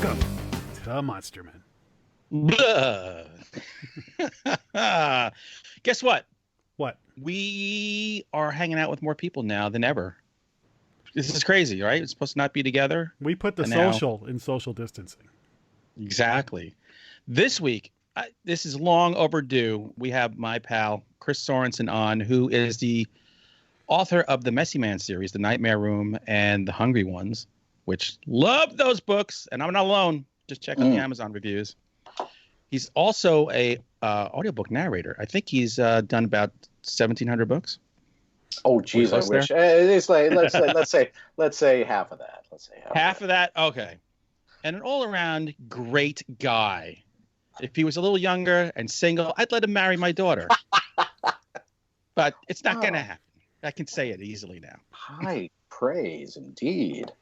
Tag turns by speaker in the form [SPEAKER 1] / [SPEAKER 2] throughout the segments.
[SPEAKER 1] Welcome to Monster Men.
[SPEAKER 2] Guess what?
[SPEAKER 1] What?
[SPEAKER 2] We are hanging out with more people now than ever. This is crazy, right? It's supposed to not be together.
[SPEAKER 1] We put the social in social distancing.
[SPEAKER 2] Exactly. This week, this is long overdue. We have my pal, Chris Sorensen, on, who is the author of the Messy Man series, The Nightmare Room and The Hungry Ones, which love those books. And I'm not alone. Just check out the Amazon reviews. He's also a audiobook narrator. I think he's done about 1,700 books.
[SPEAKER 3] Oh, geez, I wish. It's like let's say half of that. Let's say
[SPEAKER 2] half of that. Okay. And an all-around great guy. If he was a little younger and single, I'd let him marry my daughter. But it's not going to happen. I can say it easily now.
[SPEAKER 3] High praise, indeed.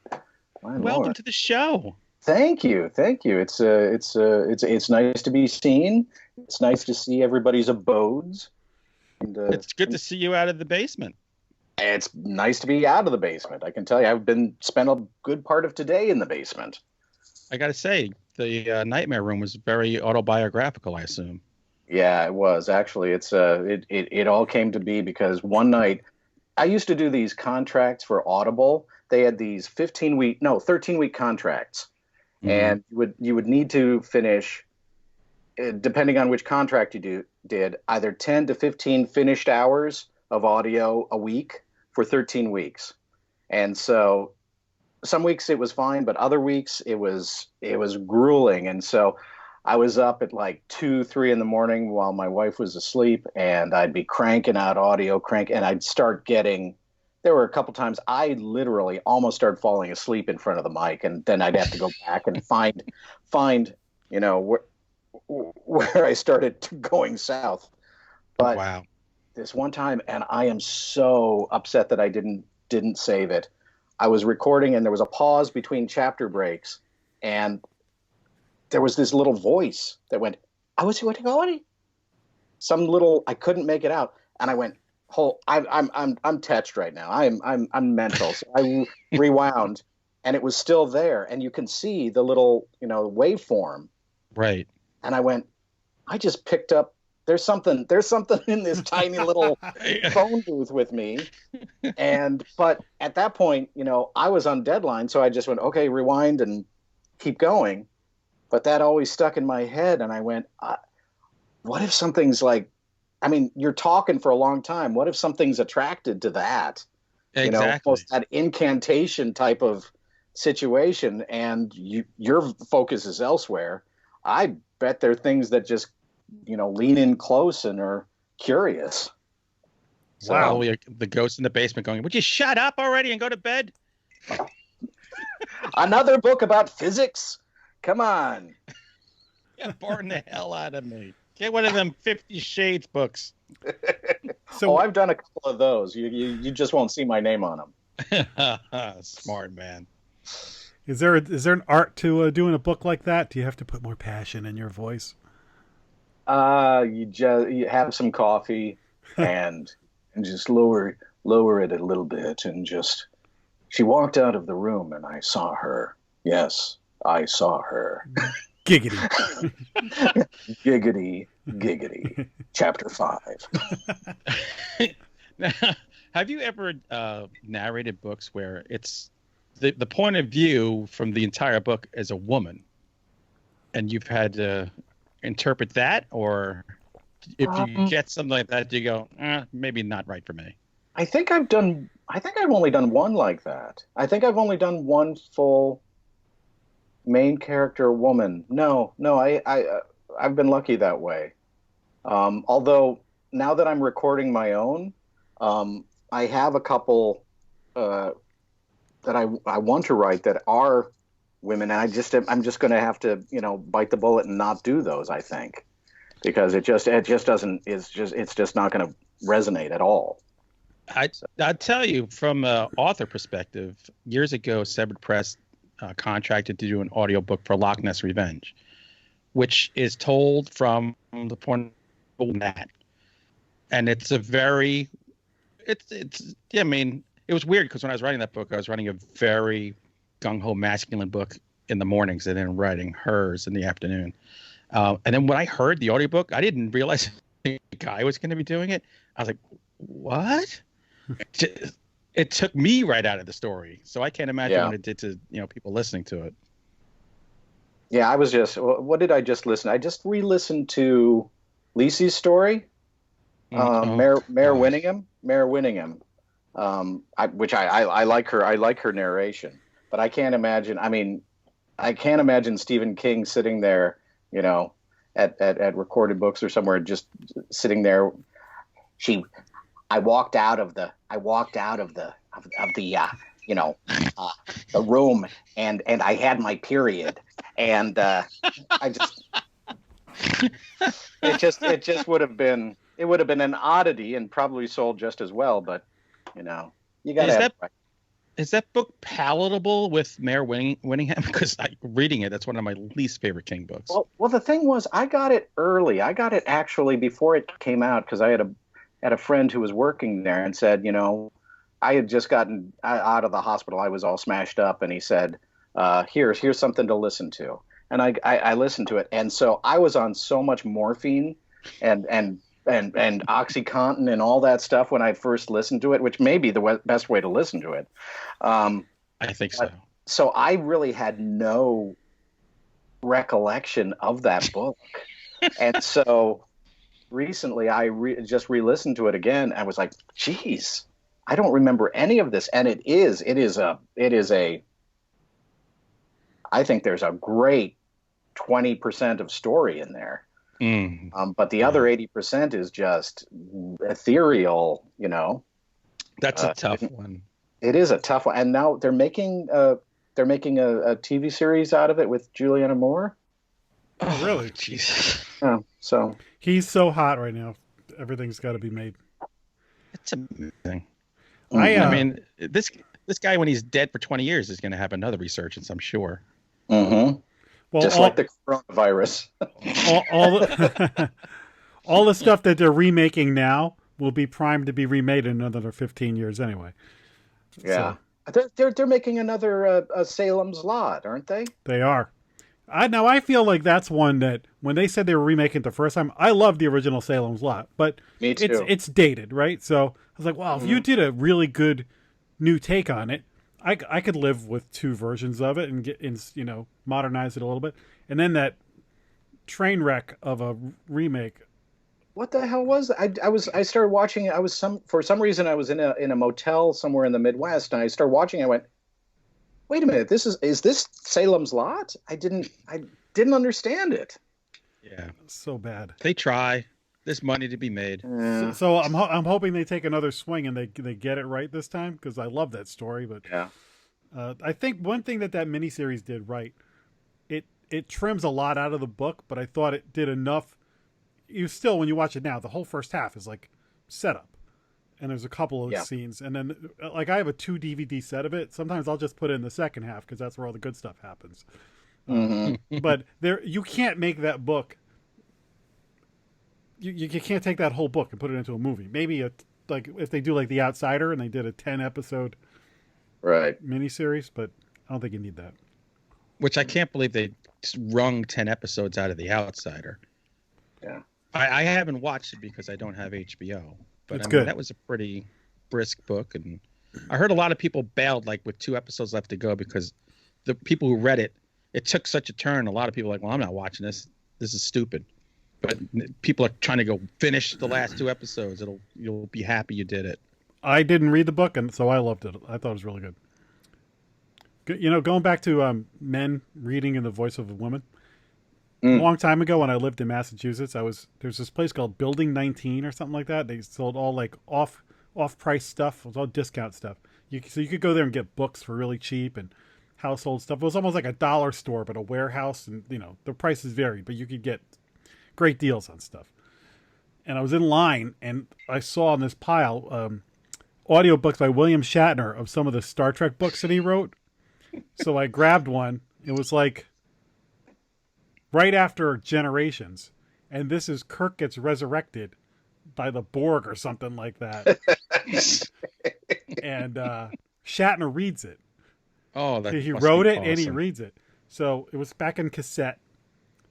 [SPEAKER 2] Welcome to the show.
[SPEAKER 3] Thank you. It's nice to be seen. It's nice to see everybody's abodes. And,
[SPEAKER 2] it's good to see you out of the basement.
[SPEAKER 3] It's nice to be out of the basement. I can tell you, I've spent a good part of today in the basement.
[SPEAKER 2] I got to say, the Nightmare Room was very autobiographical, I assume. Yeah,
[SPEAKER 3] it was actually. It all came to be because one night I used to do these contracts for Audible. They had these 13-week contracts, and you would need to finish, depending on which contract you did, either 10 to 15 finished hours of audio a week for 13 weeks. And so some weeks it was fine, but other weeks it was grueling. And so I was up at like 2, 3 in the morning while my wife was asleep, and I'd be cranking out audio, and I'd start getting, there were a couple times I literally almost started falling asleep in front of the mic, and then I'd have to go back and find, where I started going south. But
[SPEAKER 2] wow.
[SPEAKER 3] This one time, and I am so upset that I didn't save it. I was recording, and there was a pause between chapter breaks, and there was this little voice that went, "I was going." Some little, I couldn't make it out, and I went, I'm touched right now. I'm mental. So I rewound, and it was still there, and you can see the little waveform.
[SPEAKER 2] Right.
[SPEAKER 3] And I went, I just picked up. There's something in this tiny little phone booth with me. But at that point, I was on deadline. So I just went, okay, rewind and keep going. But that always stuck in my head. And I went, what if something's like, you're talking for a long time. What if something's attracted to that?
[SPEAKER 2] Exactly.
[SPEAKER 3] Almost that incantation type of situation. And your focus is elsewhere. I bet there are things that just, lean in close and are curious.
[SPEAKER 2] Wow. So, the ghost in the basement going, would you shut up already and go to bed?
[SPEAKER 3] Another book about physics? Come on.
[SPEAKER 2] You're boring the hell out of me. Get one of them 50 Shades books.
[SPEAKER 3] I've done a couple of those. You just won't see my name on them.
[SPEAKER 2] Smart man.
[SPEAKER 1] Is there an art to doing a book like that? Do you have to put more passion in your voice?
[SPEAKER 3] You have some coffee and just lower it a little bit, and just, she walked out of the room and I saw her. Yes, I saw her.
[SPEAKER 1] Giggity.
[SPEAKER 3] Giggity, giggity. Chapter 5.
[SPEAKER 2] Now, have you ever narrated books where it's the point of view from the entire book as a woman, and you've had to interpret that? Or if you get something like that, do you go, maybe not right for me?
[SPEAKER 3] I think I've only done one like that. I think I've only done one full main character woman. No, I've been lucky that way. Although now that I'm recording my own, I have a couple that I want to write that are women, and I'm just going to have to bite the bullet and not do those, I think, because it's just not going to resonate at all.
[SPEAKER 2] I tell you, from an author perspective, years ago, Severed Press contracted to do an audiobook for Loch Ness Revenge, which is told from the point of that, and it was weird because when I was writing that book, I was writing a very gung-ho masculine book in the mornings and then writing hers in the afternoon. And then when I heard the audiobook, I didn't realize the guy was going to be doing it. I was like, what? It took me right out of the story. So I can't imagine what it did to, people listening to it.
[SPEAKER 3] Yeah, I was just, what did I just listen? I just re-listened to Lisi's story, Mayor Winningham, which I like her. I like her narration, but I can't imagine. I mean, I can't imagine Stephen King sitting there, at Recorded Books or somewhere, just sitting there. I walked out of the the room and I had my period, and it just would have been an oddity and probably sold just as well, but you got to.
[SPEAKER 2] Is that book palatable with Mayor Winningham? Because reading it, that's one of my least favorite King books.
[SPEAKER 3] Well, the thing was, I got it early. I got it actually before it came out because I had a friend who was working there and said, I had just gotten out of the hospital. I was all smashed up, and he said, "Here's something to listen to." And I listened to it, and so I was on so much morphine and OxyContin and all that stuff when I first listened to it, which may be the best way to listen to it.
[SPEAKER 2] I think so.
[SPEAKER 3] So I really had no recollection of that book, and so recently I just re-listened to it again. I was like, "Geez, I don't remember any of this." And it is a. I think there's a great 20% of story in there. But the other 80% is just ethereal,
[SPEAKER 2] That's a tough one.
[SPEAKER 3] It is a tough one, and now they're making a TV series out of it with Julianne Moore.
[SPEAKER 1] Oh, really?
[SPEAKER 2] Jeez.
[SPEAKER 3] Yeah, so
[SPEAKER 1] he's so hot right now. Everything's got to be made.
[SPEAKER 2] It's amazing. I mean, this guy, when he's dead for 20 years, is going to have another resurgence, I'm sure.
[SPEAKER 3] Mm-hmm. Well, just like the coronavirus.
[SPEAKER 1] all the stuff that they're remaking now will be primed to be remade in another 15 years anyway.
[SPEAKER 3] Yeah. So. They're making another Salem's Lot, aren't they?
[SPEAKER 1] They are. I feel like that's one that when they said they were remaking it the first time, I love the original Salem's Lot, but
[SPEAKER 3] me too.
[SPEAKER 1] It's dated, right? So I was like, wow, if you did a really good new take on it, I could live with two versions of it and modernize it a little bit. And then that train wreck of a remake.
[SPEAKER 3] What the hell was that? I started watching it. For some reason I was in a motel somewhere in the Midwest, and I started watching it. I went, wait a minute, is this Salem's Lot? I didn't understand it.
[SPEAKER 2] Yeah,
[SPEAKER 1] so bad.
[SPEAKER 2] They try. There's money to be made.
[SPEAKER 1] So I'm hoping they take another swing and they get it right this time, because I love that story. But
[SPEAKER 3] yeah,
[SPEAKER 1] I think one thing that miniseries did right, it trims a lot out of the book, but I thought it did enough. When you watch it now, the whole first half is like setup, and there's a couple of scenes, and then like I have a 2 DVD set of it. Sometimes I'll just put it in the second half because that's where all the good stuff happens. But you can't make that book. You can't take that whole book and put it into a movie. Maybe like if they do like The Outsider and they did a 10 episode miniseries, but I don't think you need that.
[SPEAKER 2] Which I can't believe they wrung 10 episodes out of The Outsider.
[SPEAKER 3] Yeah,
[SPEAKER 2] I haven't watched it because I don't have HBO. But
[SPEAKER 1] it's good.
[SPEAKER 2] That was a pretty brisk book, and I heard a lot of people bailed like with 2 episodes left to go because the people who read it took such a turn. A lot of people were like, well, I'm not watching this. This is stupid. But people are trying to go finish the last 2 episodes. You'll be happy you did it.
[SPEAKER 1] I didn't read the book, and so I loved it. I thought it was really good. Going back to men reading in the voice of a woman. A long time ago when I lived in Massachusetts, there's this place called Building 19 or something like that. They sold all like off-price stuff. It was all discount stuff. So you could go there and get books for really cheap and household stuff. It was almost like a dollar store, but a warehouse, and the prices varied, but you could get great deals on stuff. And I was in line, and I saw on this pile audiobooks by William Shatner of some of the Star Trek books that he wrote. So I grabbed one. It was like right after Generations, and this is Kirk gets resurrected by the Borg or something like that. And Shatner reads it.
[SPEAKER 2] Oh, that
[SPEAKER 1] he wrote it and he reads it. So it was back in cassette.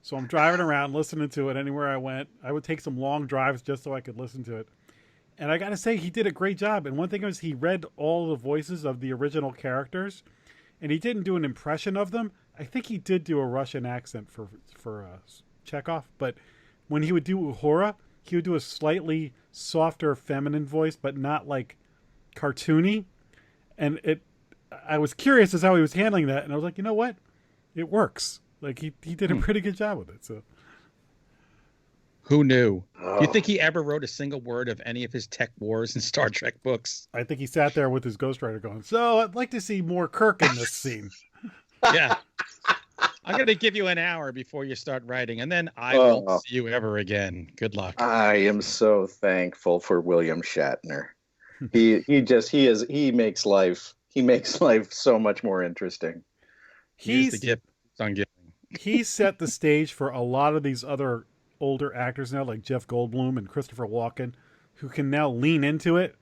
[SPEAKER 1] So I'm driving around listening to it anywhere I went. I would take some long drives just so I could listen to it. And I got to say, he did a great job. And one thing was he read all the voices of the original characters, and he didn't do an impression of them. I think he did do a Russian accent for Chekhov, but when he would do Uhura, he would do a slightly softer feminine voice, but not like cartoony. And I was curious as how he was handling that, and I was like, you know what? It works. Like he did a pretty good job with it. So
[SPEAKER 2] who knew? Do you think he ever wrote a single word of any of his Tech Wars and Star Trek books?
[SPEAKER 1] I think he sat there with his ghostwriter going, so I'd like to see more Kirk in this scene.
[SPEAKER 2] Yeah. I'm going to give you an hour before you start writing, and then I won't see you ever again. Good luck.
[SPEAKER 3] I am so thankful for William Shatner. He makes life so much more interesting.
[SPEAKER 2] He's the gift on giving.
[SPEAKER 1] He set the stage for a lot of these other older actors now, like Jeff Goldblum and Christopher Walken, who can now lean into it.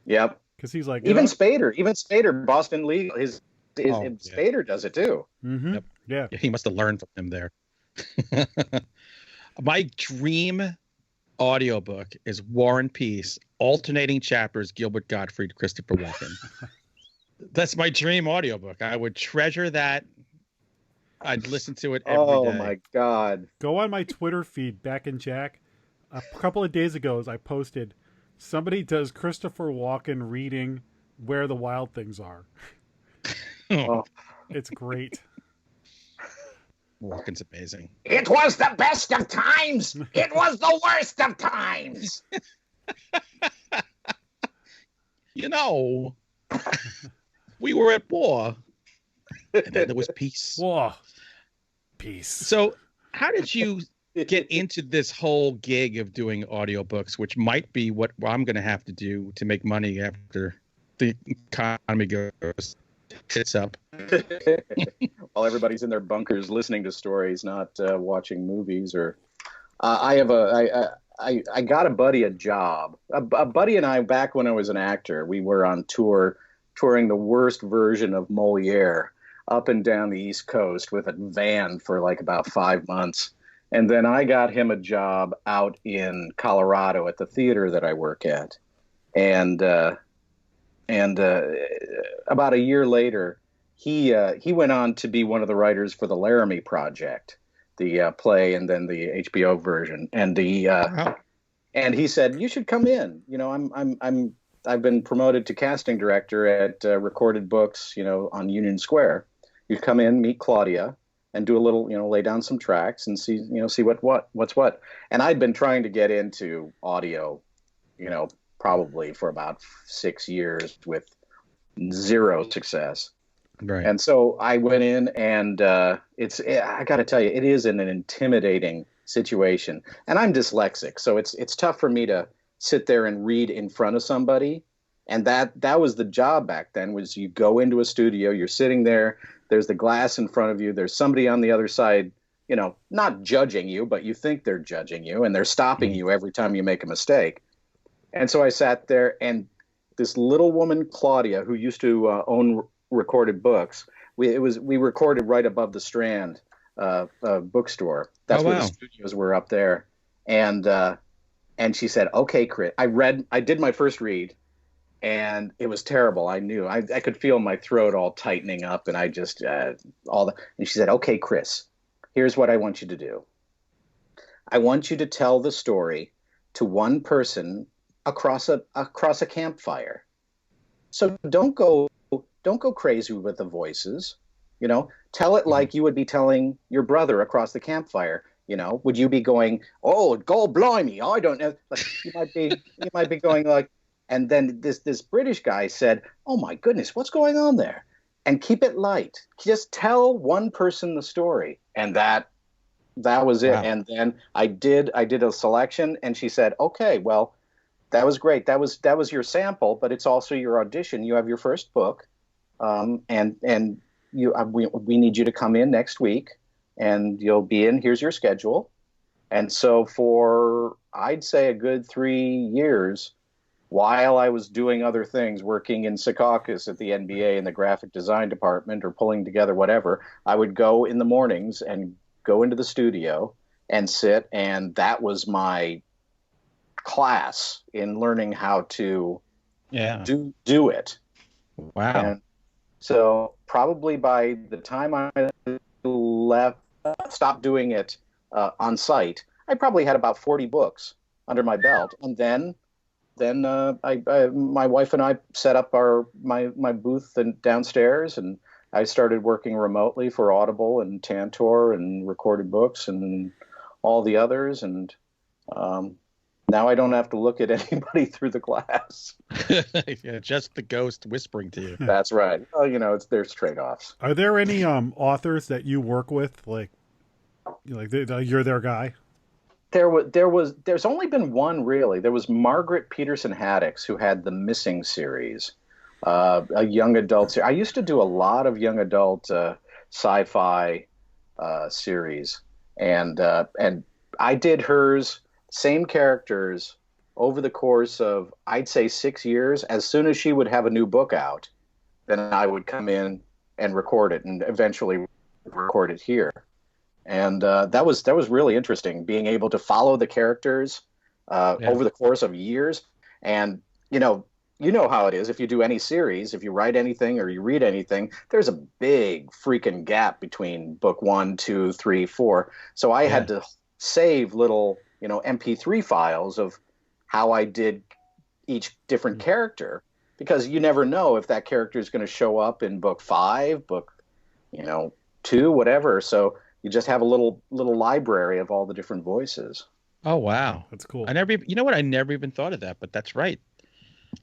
[SPEAKER 3] Yep.
[SPEAKER 1] Because he's like
[SPEAKER 3] Spader, Boston Legal, Spader does it too.
[SPEAKER 1] Mm-hmm.
[SPEAKER 2] Yep.
[SPEAKER 1] Yeah.
[SPEAKER 2] He must have learned from him there. My dream audiobook is War and Peace, alternating chapters, Gilbert Gottfried, Christopher Walken. That's my dream audiobook. I would treasure that. I'd listen to it every day.
[SPEAKER 3] Oh my God.
[SPEAKER 1] Go on my Twitter feed, Beck and Jack. A couple of days ago, as I posted, somebody does Christopher Walken reading Where the Wild Things Are.
[SPEAKER 3] Oh.
[SPEAKER 1] It's great.
[SPEAKER 2] Walken's amazing.
[SPEAKER 3] It was the best of times. It was the worst of times.
[SPEAKER 2] You know, we were at war. And then there was peace.
[SPEAKER 1] Whoa. Peace.
[SPEAKER 2] So how did you get into this whole gig of doing audiobooks, which might be what I'm going to have to do to make money after the economy goes tits up?
[SPEAKER 3] While everybody's in their bunkers listening to stories, not watching movies. Or I got a buddy a job. A buddy and I, back when I was an actor, we were on tour, touring the worst version of Moliere up and down the East Coast with a van for like about 5 months. And then I got him a job out in Colorado at the theater that I work at. And about a year later, he went on to be one of the writers for the Laramie Project, the play, and then the HBO version. And and he said, "You should come in. You know, I've been promoted to casting director at Recorded Books, you know, on Union Square. You come in, meet Claudia, and do a little, you know, lay down some tracks and see what's what." And I'd been trying to get into audio, you know, probably for about 6 years with zero success.
[SPEAKER 2] Right.
[SPEAKER 3] And so I went in, and I got to tell you, it is an intimidating situation. And I'm dyslexic, so it's tough for me to sit there and read in front of somebody. And that was the job back then, was you go into a studio, you're sitting there, there's the glass in front of you, there's somebody on the other side, you know, not judging you, but you think they're judging you, and they're stopping you every time you make a mistake. And so I sat there, and this little woman, Claudia, who used to own Recorded Books, we recorded right above the Strand bookstore. That's where the studios were, up there. And she said, "Okay, Chris." I did my first read, and it was terrible. I knew I could feel my throat all tightening up, and I just and she said, "Okay, Chris, here's what I want you to do. I want you to tell the story to one person across a campfire. So don't go crazy with the voices, you know. Tell it like you would be telling your brother across the campfire. You know, would you be going, 'Oh, God blimey, I don't know.' Like, you might be going like." And then this British guy said, "Oh my goodness, what's going on there?" And keep it light. Just tell one person the story, and that was it. Wow. And then I did a selection, and she said, "Okay, well, that was great. That was your sample, but it's also your audition. You have your first book, and we need you to come in next week, and you'll be in. Here's your schedule." And so for, I'd say, a good 3 years, while I was doing other things, working in Secaucus at the NBA in the graphic design department or pulling together whatever, I would go in the mornings and go into the studio and sit, and that was my class in learning how to do it.
[SPEAKER 2] Wow.
[SPEAKER 3] And so probably by the time I stopped doing it on site, I probably had about 40 books under my belt. And then my wife and I set up my booth downstairs, and I started working remotely for Audible and Tantor and Recorded Books and all the others. And now I don't have to look at anybody through the glass.
[SPEAKER 2] Yeah, just the ghost whispering to you.
[SPEAKER 3] That's right. Well, there's trade-offs.
[SPEAKER 1] Are there any authors that you work with, like you're their guy?
[SPEAKER 3] There's only been one, really. There was Margaret Peterson Haddix, who had the Missing series, a young adult series. I used to do a lot of young adult sci-fi series, and I did hers, same characters, over the course of, I'd say, 6 years. As soon as she would have a new book out, then I would come in and record it, and eventually record it here. And that was really interesting, being able to follow the characters over the course of years. And you know how it is. If you do any series, if you write anything or you read anything, there's a big freaking gap between book 1, 2, 3, 4. So I had to save little MP3 files of how I did each different character, because you never know if that character is going to show up in book 5, book 2, whatever. So you just have a little library of all the different voices.
[SPEAKER 2] Oh, wow.
[SPEAKER 1] That's cool.
[SPEAKER 2] I never even thought of that, but that's right.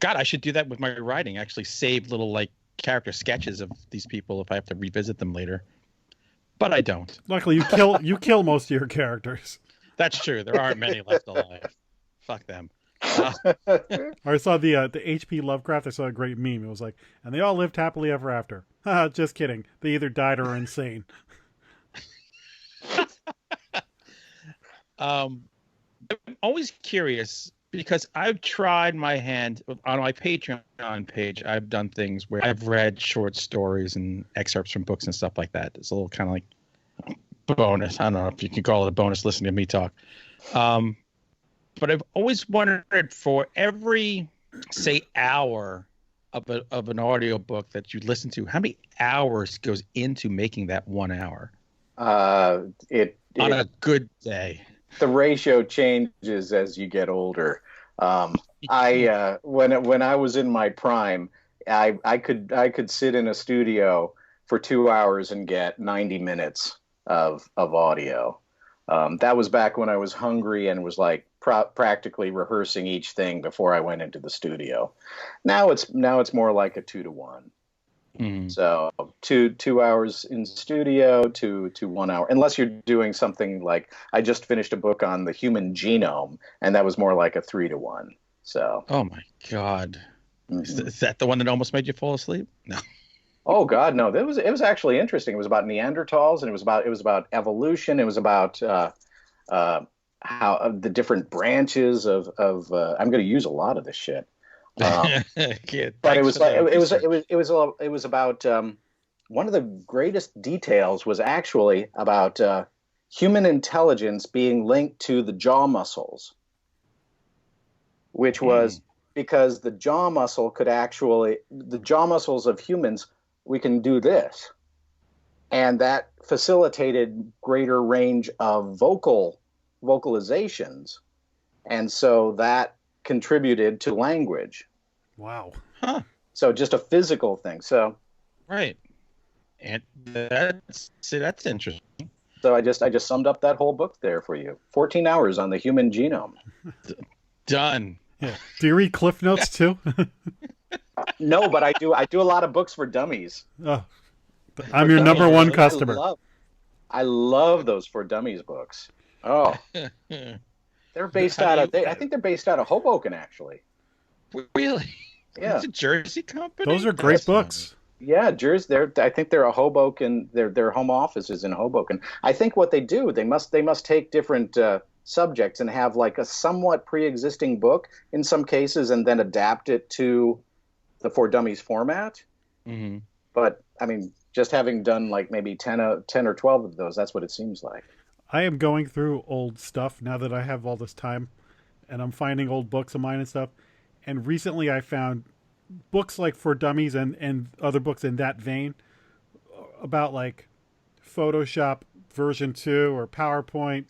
[SPEAKER 2] God, I should do that with my writing. Actually save little like character sketches of these people if I have to revisit them later. But I don't.
[SPEAKER 1] Luckily, you kill most of your characters.
[SPEAKER 2] That's true. There aren't many left alive. Fuck them.
[SPEAKER 1] I saw the H.P. Lovecraft. I saw a great meme. It was like, and they all lived happily ever after. Just kidding. They either died or are insane.
[SPEAKER 2] I'm always curious, because I've tried my hand on my Patreon page. I've done things where I've read short stories and excerpts from books and stuff like that. It's a little kind of like bonus. I don't know if you can call it a bonus listening to me talk. But I've always wondered, for every, say, hour of an audiobook that you listen to, how many hours goes into making that 1 hour? On a good day. The
[SPEAKER 3] ratio changes as you get older. When I was in my prime, I could sit in a studio for 2 hours and get 90 minutes of audio. That was back when I was hungry and was like practically rehearsing each thing before I went into the studio. Now it's more like a 2 to 1. Mm-hmm. So 2 hours in studio to 1 hour, unless you're doing something like, I just finished a book on the human genome, and that was more like a 3 to 1. So.
[SPEAKER 2] Oh my God. Mm-hmm. Is that the one that almost made you fall asleep? No.
[SPEAKER 3] Oh God, no. It was actually interesting. It was about Neanderthals, and it was about evolution. It was about how the different branches of I'm going to use a lot of this shit. But it was about one of the greatest details was actually about human intelligence being linked to the jaw muscles, which was because the jaw muscles of humans, we can do this, and that facilitated greater range of vocalizations, and so that contributed to language.
[SPEAKER 1] Wow.
[SPEAKER 2] Huh.
[SPEAKER 3] So just a physical thing. So
[SPEAKER 2] right. And that's interesting.
[SPEAKER 3] So I just summed up that whole book there for you. 14 hours on the human genome.
[SPEAKER 2] Done.
[SPEAKER 1] Yeah. Do you read Cliff Notes too?
[SPEAKER 3] No, but I do a lot of books for dummies.
[SPEAKER 1] Oh, I'm your number one customer.
[SPEAKER 3] I love those For Dummies books. Oh. They're based out of I think they're based out of Hoboken, actually.
[SPEAKER 2] Really?
[SPEAKER 3] Yeah.
[SPEAKER 2] It's a Jersey company?
[SPEAKER 1] Those are great books.
[SPEAKER 3] Yeah, Jersey. I think they're a Hoboken. Their home office is in Hoboken. I think what they do, they must take different subjects and have like a somewhat pre-existing book in some cases and then adapt it to the For Dummies format.
[SPEAKER 2] Mm-hmm.
[SPEAKER 3] But I mean, just having done like maybe 10 or 12 of those, that's what it seems like.
[SPEAKER 1] I am going through old stuff now that I have all this time, and I'm finding old books of mine and stuff. And recently I found books like For Dummies and other books in that vein about like Photoshop version 2 or PowerPoint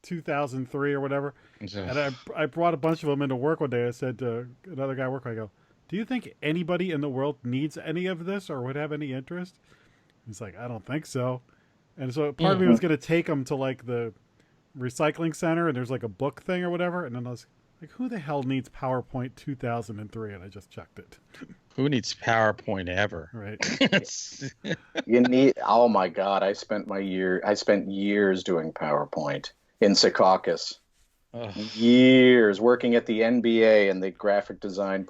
[SPEAKER 1] 2003 or whatever. And I brought a bunch of them into work one day. I said to another guy at work, I go, do you think anybody in the world needs any of this or would have any interest? He's like, I don't think so. And so part of me was going to take him to like the recycling center and there's like a book thing or whatever. And then I was like, who the hell needs PowerPoint 2003? And I just checked it.
[SPEAKER 2] Who needs PowerPoint ever?
[SPEAKER 1] Right.
[SPEAKER 3] You need, oh my God, I spent years doing PowerPoint in Secaucus. Years working at the NBA and the graphic design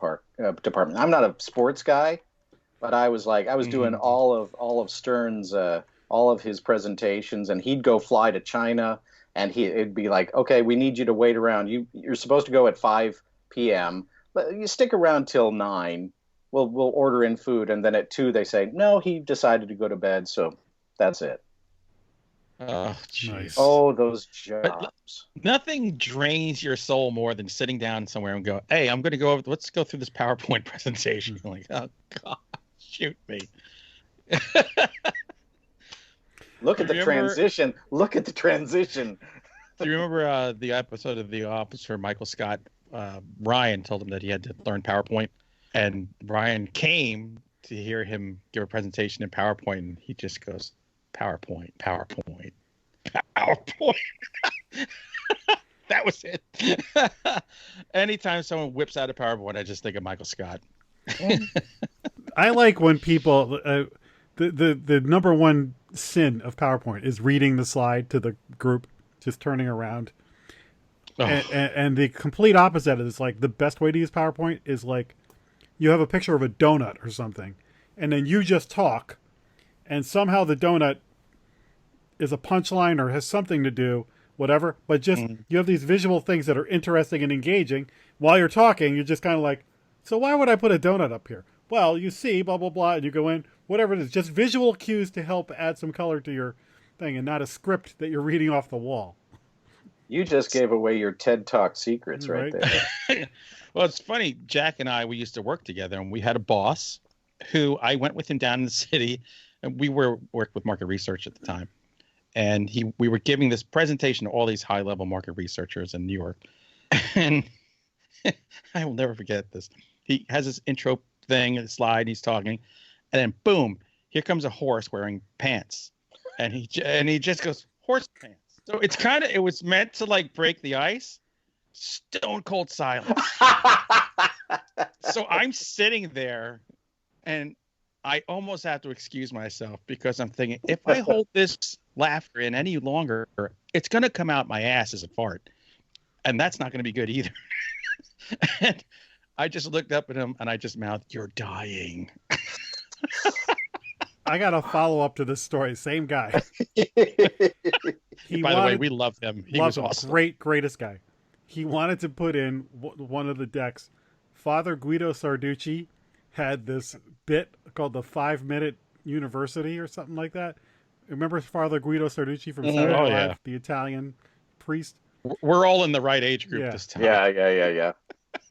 [SPEAKER 3] department. I'm not a sports guy, but I was doing all of Stern's, all of his presentations, and he'd go fly to China, and it'd be like, okay, we need you to wait around. You're supposed to go at 5 p.m., but you stick around till 9. We'll order in food, and then at 2 they say, no, he decided to go to bed, so that's it.
[SPEAKER 2] Oh, jeez.
[SPEAKER 3] Oh, those jobs.
[SPEAKER 2] Nothing drains your soul more than sitting down somewhere and go, hey, I'm going to let's go through this PowerPoint presentation. You're like, oh, God, shoot me.
[SPEAKER 3] Look at the transition. Look at the transition.
[SPEAKER 2] Do you remember the episode of The Office where Michael Scott, Ryan told him that he had to learn PowerPoint, and Ryan came to hear him give a presentation in PowerPoint, and he just goes, PowerPoint. That was it. Anytime someone whips out a PowerPoint, I just think of Michael Scott.
[SPEAKER 1] I like when people, the number one sin of PowerPoint is reading the slide to the group, just turning around. Oh. And the complete opposite is like the best way to use PowerPoint is like you have a picture of a donut or something, and then you just talk, and somehow the donut is a punchline or has something to do, whatever, but just you have these visual things that are interesting and engaging. While you're talking, you're just kind of like, so why would I put a donut up here? Well, you see, blah, blah, blah, and you go in, whatever it is, just visual cues to help add some color to your thing and not a script that you're reading off the wall.
[SPEAKER 3] You just gave away your TED Talk secrets right there.
[SPEAKER 2] Well, it's funny. Jack and I, we used to work together, and we had a boss who I went with him down in the city, and we worked with market research at the time. And we were giving this presentation to all these high-level market researchers in New York. And I will never forget this. He has this intro thing, a slide, and he's talking. And then, boom, here comes a horse wearing pants. And he just goes, horse pants. So it was meant to, like, break the ice. Stone cold silence. So I'm sitting there, and I almost have to excuse myself because I'm thinking, if I hold this laughter in any longer, it's going to come out my ass as a fart. And that's not going to be good either. And I just looked up at him and I just mouthed, "You're dying."
[SPEAKER 1] I got a follow up to this story. Same guy.
[SPEAKER 2] By the way, we love him. He was awesome.
[SPEAKER 1] Greatest guy. He wanted to put in one of the decks. Father Guido Sarducci had this bit called the 5-Minute University or something like that. Remember Father Guido Sarducci from Saturday Night Live, the Italian priest?
[SPEAKER 2] We're all in the right age group this time.
[SPEAKER 3] Yeah.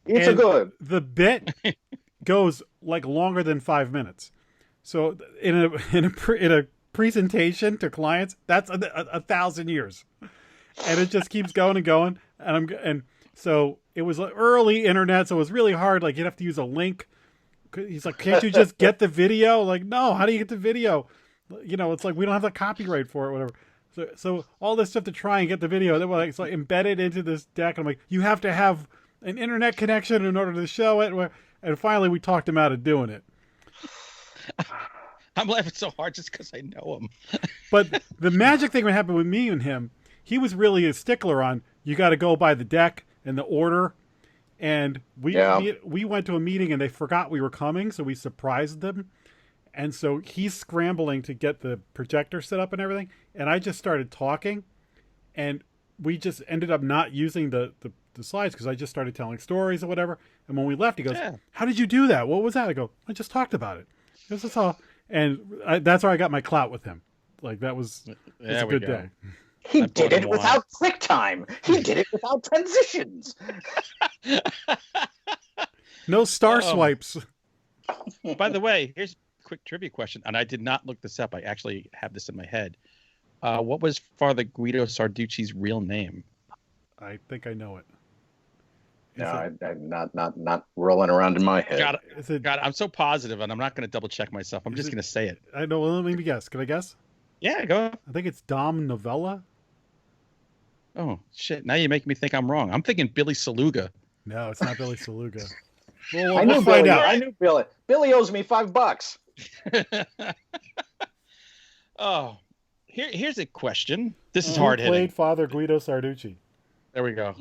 [SPEAKER 3] It's a good.
[SPEAKER 1] The bit goes like longer than 5 minutes. So in a presentation to clients, that's 1,000 years, and it just keeps going and going. And so it was early internet, so it was really hard. Like you'd have to use a link. He's like, "Can't you just get the video?" Like, no. How do you get the video? You know, it's like we don't have the copyright for it, whatever. So all this stuff to try and get the video, then it's like embedded into this deck. I'm like, you have to have an internet connection in order to show it. And finally, we talked him out of doing it.
[SPEAKER 2] I'm laughing so hard just because I know him.
[SPEAKER 1] But the magic thing that happened with me and him, he was really a stickler on, you got to go by the deck and the order. And we went to a meeting and they forgot we were coming, so we surprised them. And so he's scrambling to get the projector set up and everything. And I just started talking. And we just ended up not using the slides because I just started telling stories or whatever. And when we left, he goes, "How did you do that? What was that?" I go, "I just talked about it." That's all. And that's where I got my clout with him. Like that was a good day.
[SPEAKER 3] He did it without QuickTime. He did it without transitions.
[SPEAKER 1] No star swipes.
[SPEAKER 2] By the way, here's a quick trivia question, and I did not look this up. I actually have this in my head. What was Father Guido Sarducci's real name?
[SPEAKER 1] I think I know it.
[SPEAKER 3] No, I'm not rolling around in my head.
[SPEAKER 2] God, I'm so positive, and I'm not going to double check myself. I'm just going to say it.
[SPEAKER 1] I know. Well, let me guess. Can I guess?
[SPEAKER 2] Yeah, go.
[SPEAKER 1] I think it's Dom Novella.
[SPEAKER 2] Oh shit! Now you make me think I'm wrong. I'm thinking Billy Saluga.
[SPEAKER 1] No, it's not Billy Saluga. Well,
[SPEAKER 3] I knew Billy. I knew Billy. Billy owes me $5.
[SPEAKER 2] Oh, here's a question. This is hard hitting.
[SPEAKER 1] Who played Father Guido Sarducci?
[SPEAKER 2] There we go.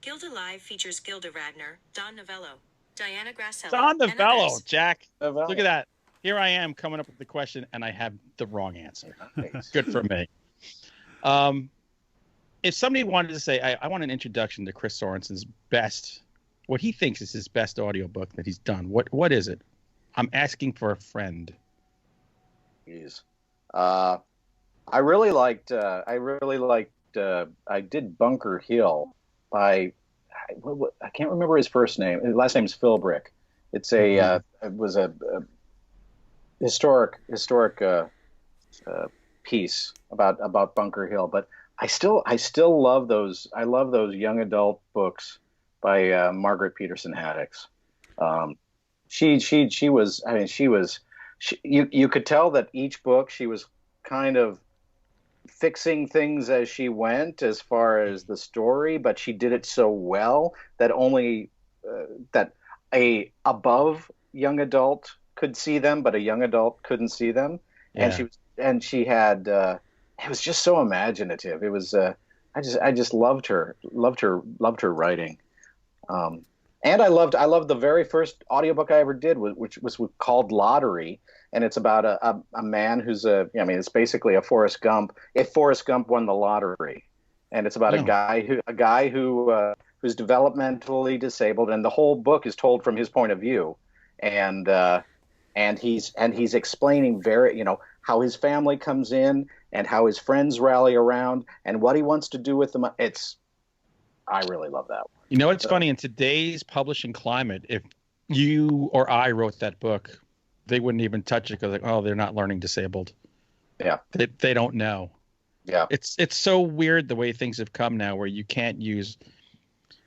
[SPEAKER 4] Gilda Live features Gilda Radner, Don Novello, Diana Grasselli,
[SPEAKER 2] Don Novello, Jack.
[SPEAKER 3] Novello.
[SPEAKER 2] Look at that. Here I am coming up with the question, and I have the wrong answer.
[SPEAKER 3] Nice.
[SPEAKER 2] Good for me. If somebody wanted to say, I want an introduction to Chris Sorensen's best, what he thinks is his best audiobook that he's done, what is it? I'm asking for a friend.
[SPEAKER 3] Jeez. I really liked I did Bunker Hill by, I can't remember his first name. His last name is Philbrick. It's it was a historic piece about Bunker Hill, but I still love those. I love those young adult books by Margaret Peterson Haddix. She was. I mean, you could tell that each book she was kind of fixing things as she went as far as the story, but she did it so well that only that a above young adult could see them, but a young adult couldn't see them. Yeah. And she had it was just so imaginative. It was I just loved her writing. And I loved the very first audiobook I ever did, which was called Lottery, and it's about a man who's it's basically a Forrest Gump. If Forrest Gump won the lottery, and it's about a guy who's developmentally disabled, and the whole book is told from his point of view, and he's explaining how his family comes in and how his friends rally around and what he wants to do with them. I really love that one.
[SPEAKER 2] You know, it's funny, in today's publishing climate, if you or I wrote that book, they wouldn't even touch it because, they're not learning disabled.
[SPEAKER 3] Yeah.
[SPEAKER 2] They don't know.
[SPEAKER 3] Yeah.
[SPEAKER 2] It's so weird the way things have come now, where you can't use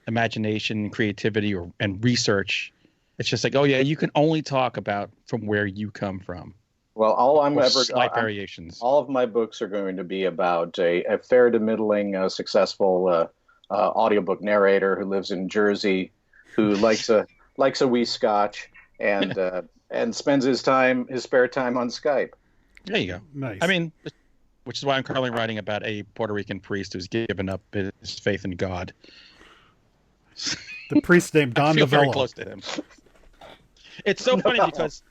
[SPEAKER 2] imagination, creativity, and research. It's just like, you can only talk about from where you come from.
[SPEAKER 3] Well,
[SPEAKER 2] slight variations.
[SPEAKER 3] All of my books are going to be about a fair to middling successful audiobook narrator who lives in Jersey, who likes a wee scotch and spends his spare time on Skype.
[SPEAKER 2] There you go.
[SPEAKER 1] Nice.
[SPEAKER 2] I mean, which is why I'm currently writing about a Puerto Rican priest who's given up his faith in God.
[SPEAKER 1] The priest named Don
[SPEAKER 2] I feel
[SPEAKER 1] Novello.
[SPEAKER 2] very close to him. It's so funny because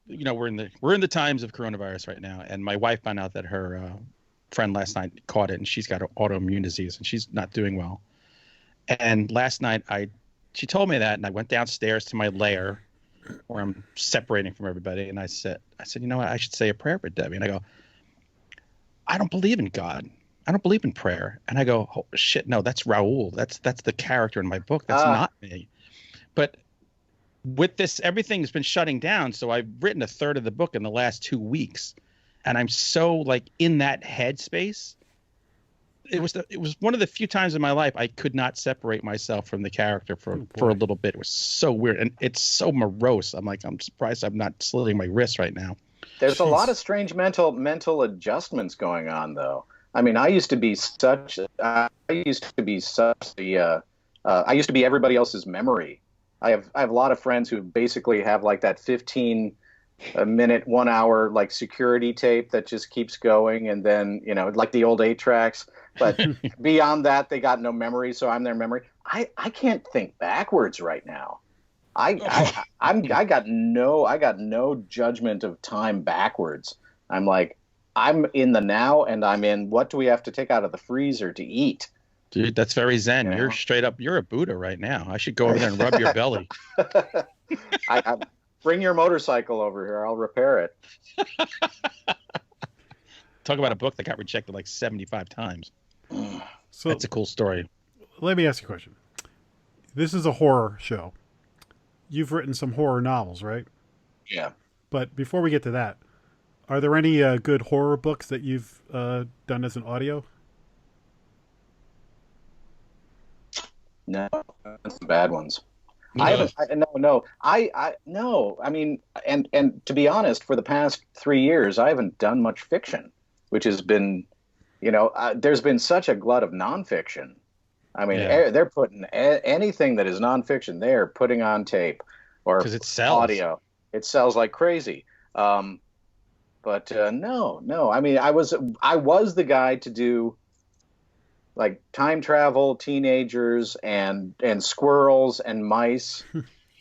[SPEAKER 2] we're in the times of coronavirus right now, and my wife found out that her friend last night caught it, and she's got autoimmune disease, and she's not doing well. And last night she told me that, and I went downstairs to my lair where I'm separating from everybody, and I said, you know what, I should say a prayer for Debbie. And I go, I don't believe in God. I don't believe in prayer. And I go, oh shit, no, that's Raoul. That's the character in my book. That's not me. But with this, everything's been shutting down. So I've written a third of the book in the last 2 weeks, and I'm so in that headspace. It was one of the few times in my life I could not separate myself from the character for a little bit. It was so weird, and it's so morose. I'm surprised I'm not slitting my wrist right now.
[SPEAKER 3] There's a lot of strange mental adjustments going on, though. I mean, I used to be everybody else's memory. I have a lot of friends who basically have that 15-minute, 1 hour security tape that just keeps going, and then like the old 8-tracks. But beyond that, they got no memory, so I'm their memory. I can't think backwards right now. I got no judgment of time backwards. I'm like, I'm in the now, and I'm in what do we have to take out of the freezer to eat?
[SPEAKER 2] Dude, that's very zen.
[SPEAKER 3] You
[SPEAKER 2] You're
[SPEAKER 3] know?
[SPEAKER 2] straight up. You're a Buddha right now. I should go over there and rub your belly.
[SPEAKER 3] I bring your motorcycle over here. I'll repair it.
[SPEAKER 2] Talk about a book that got rejected like 75 times.
[SPEAKER 1] So
[SPEAKER 2] That's a cool story.
[SPEAKER 1] let me ask you a question. This is a horror show. You've written some horror novels, right?
[SPEAKER 3] Yeah.
[SPEAKER 1] But before we get to that, are there any good horror books that you've done as an audio?
[SPEAKER 3] No, that's the bad ones.
[SPEAKER 2] No.
[SPEAKER 3] I haven't. No. I mean, and to be honest, for the past 3 years, I haven't done much fiction, which has been, there's been such a glut of nonfiction. I mean,
[SPEAKER 2] Yeah.
[SPEAKER 3] they're putting anything that is nonfiction, they're putting on tape or
[SPEAKER 2] 'Cause it sells.
[SPEAKER 3] audio. It sells like crazy. But no. I mean, I was the guy to do like time travel, teenagers, and squirrels and mice,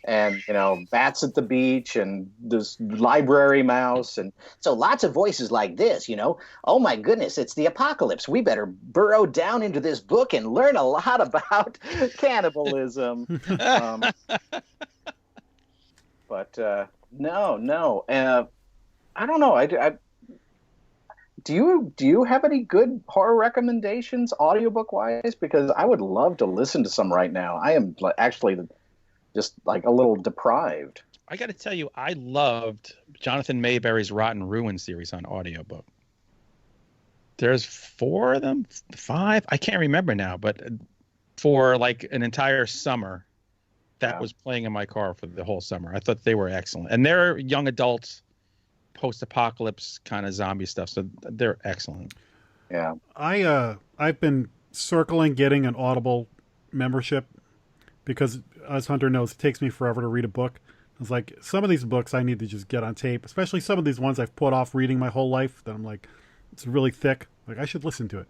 [SPEAKER 3] and bats at the beach, and this library mouse, and so lots of voices like this. Oh my goodness, it's the apocalypse. We better burrow down into this book and learn a lot about cannibalism. But no. I don't know. Do you have any good horror recommendations, audiobook wise? Because I would love to listen to some right now. I am actually just like a little deprived.
[SPEAKER 2] I got to tell you, I loved Jonathan Mayberry's Rotten Ruin series on audiobook. There's 4 of them, 5. I can't remember now, but for like an entire summer, that was playing in my car for the whole summer. I thought they were excellent, and they're young adults, post-apocalypse kind of zombie stuff, so they're excellent.
[SPEAKER 3] Yeah.
[SPEAKER 1] I've been circling getting an Audible membership because, as Hunter knows, it takes me forever to read a book. It's like some of these books I need to just get on tape, especially some of these ones I've put off reading my whole life that I'm like, it's really thick. Like, I should listen to it.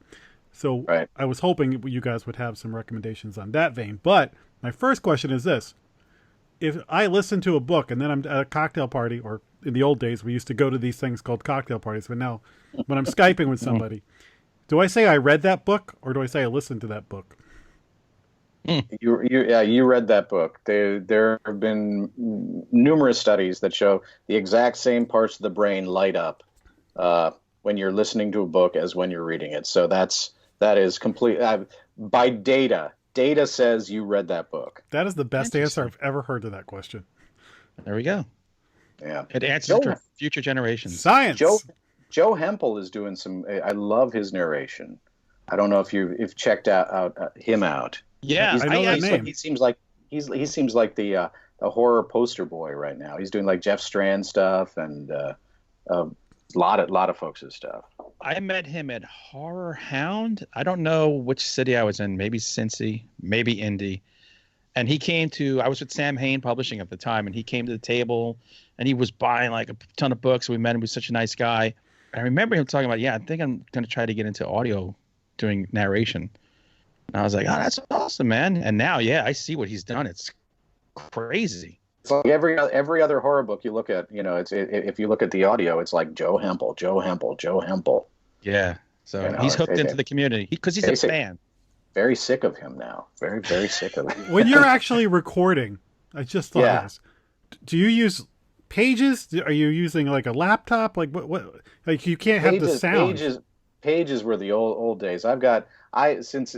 [SPEAKER 1] So
[SPEAKER 3] Right.
[SPEAKER 1] I was hoping you guys would have some recommendations on that vein. But my first question is this. If I listen to a book and then I'm at a cocktail party, or in the old days, we used to go to these things called cocktail parties, but now when I'm Skyping with somebody, do I say I read that book or do I say I listened to that book?
[SPEAKER 3] You read that book. There have been numerous studies that show the exact same parts of the brain light up when you're listening to a book as when you're reading it. So that is complete by data. Data says you read that book.
[SPEAKER 1] That is the best answer I've ever heard to that question.
[SPEAKER 2] There we go.
[SPEAKER 3] Yeah.
[SPEAKER 2] It answers for future generations.
[SPEAKER 1] Science.
[SPEAKER 3] Joe Hempel is doing some. I love his narration. I don't know if you've checked out him out.
[SPEAKER 2] Yeah,
[SPEAKER 1] I know that name.
[SPEAKER 3] He seems like the horror poster boy right now. He's doing like Jeff Strand stuff and a lot of folks' stuff.
[SPEAKER 2] I met him at Horror Hound. I don't know which city I was in. Maybe Cincy, maybe Indy. And he came to, I was with Sam Hain Publishing at the time, and he came to the table, and he was buying like a ton of books. We met him. He was such a nice guy. I remember him talking about, I think I'm going to try to get into audio, doing narration. And I was like, oh, that's awesome, man. And now, I see what he's done. It's crazy.
[SPEAKER 3] It's like every other horror book you look at, if you look at the audio, it's like Joe Hempel.
[SPEAKER 2] Yeah. So he's hooked into the community because he's a fan.
[SPEAKER 3] Very sick of him now. Very, very sick of him.
[SPEAKER 1] When you're actually recording, I just thought of this. Do you use Pages? Are you using like a laptop? Like what? Like you can't have the sound.
[SPEAKER 3] Pages were the old days. Since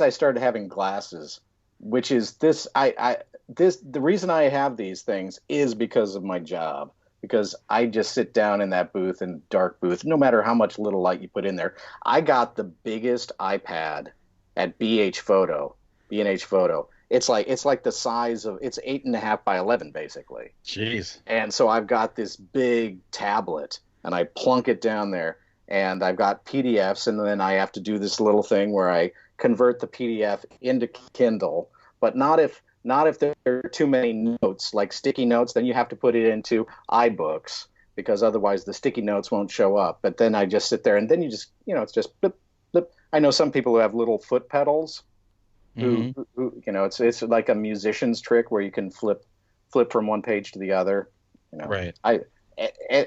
[SPEAKER 3] I started having glasses, which is this. The reason I have these things is because of my job. Because I just sit down in that booth, in dark booth, no matter how much little light you put in there. I got the biggest iPad at B&H Photo. It's like the size of, it's 8.5 by 11 basically.
[SPEAKER 2] Jeez.
[SPEAKER 3] And so I've got this big tablet, and I plunk it down there, and I've got PDFs, and then I have to do this little thing where I convert the PDF into Kindle, but not if there are too many notes, like sticky notes, then you have to put it into iBooks because otherwise the sticky notes won't show up. But then I just sit there and then you just, it's just blip, blip. I know some people who have little foot pedals who it's like a musician's trick where you can flip from one page to the other.
[SPEAKER 2] Right.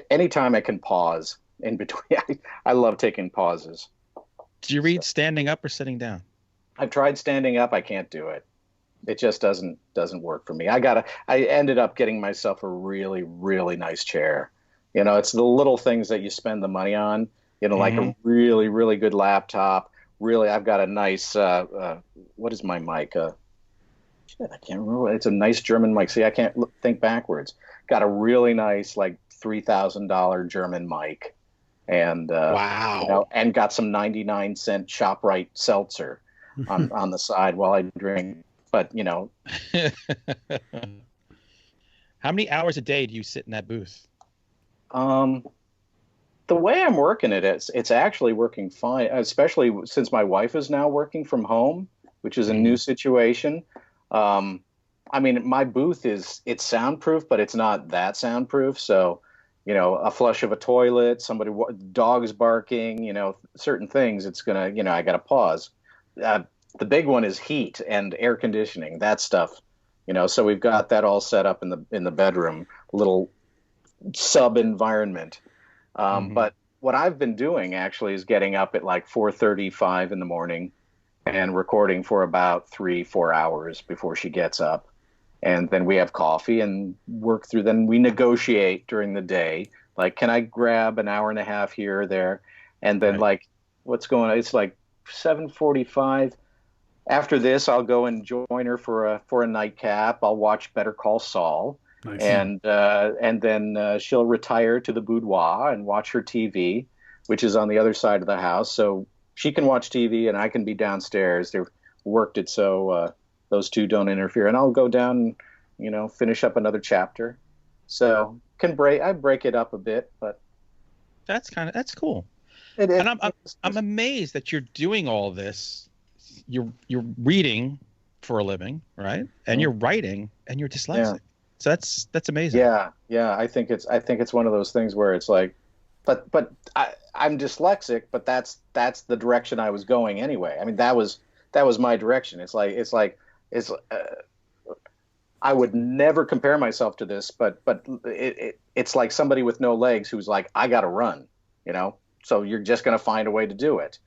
[SPEAKER 3] Anytime I can pause, in between. I love taking pauses.
[SPEAKER 2] Do you read standing up or sitting down?
[SPEAKER 3] I've tried standing up. I can't do it. It just doesn't work for me. I ended up getting myself a really, really nice chair. It's the little things that you spend the money on, like a really, really good laptop. Really, I've got a nice, what is my mic? Shit, I can't remember. It's a nice German mic. See, I can't think backwards. Got a really nice, like $3,000 German mic. And,
[SPEAKER 2] wow.
[SPEAKER 3] And got some 99-cent ShopRite seltzer on the side while I drink. But,
[SPEAKER 2] How many hours a day do you sit in that booth?
[SPEAKER 3] The way I'm working it's actually working fine, especially since my wife is now working from home, which is a new situation. I mean, my booth it's soundproof, but it's not that soundproof. So, a flush of a toilet, dogs barking, certain things, it's going to, I got to pause. The big one is heat and air conditioning, that stuff, so we've got that all set up in the bedroom, little sub environment. But what I've been doing actually is getting up at like 4:35 in the morning and recording for about 3-4 hours before she gets up. And then we have coffee and work through. Then we negotiate during the day. Like, can I grab an hour and a half here or there? And then like, what's going on? It's like 7:45. After this, I'll go and join her for a nightcap. I'll watch Better Call Saul. Nice. And then she'll retire to the boudoir and watch her TV, which is on the other side of the house. So she can watch TV and I can be downstairs. They've worked it so those two don't interfere. And I'll go down and, finish up another chapter. So I break it up a bit, but
[SPEAKER 2] that's cool.
[SPEAKER 3] It is.
[SPEAKER 2] And I'm amazed that you're doing all this. You're reading for a living, right? And you're writing and you're dyslexic. Yeah. So that's amazing.
[SPEAKER 3] Yeah. I think it's one of those things where it's like, but I'm dyslexic, but that's the direction I was going anyway. I mean, that was my direction. It's I would never compare myself to this, but it's like somebody with no legs who's like, I got to run, so you're just going to find a way to do it.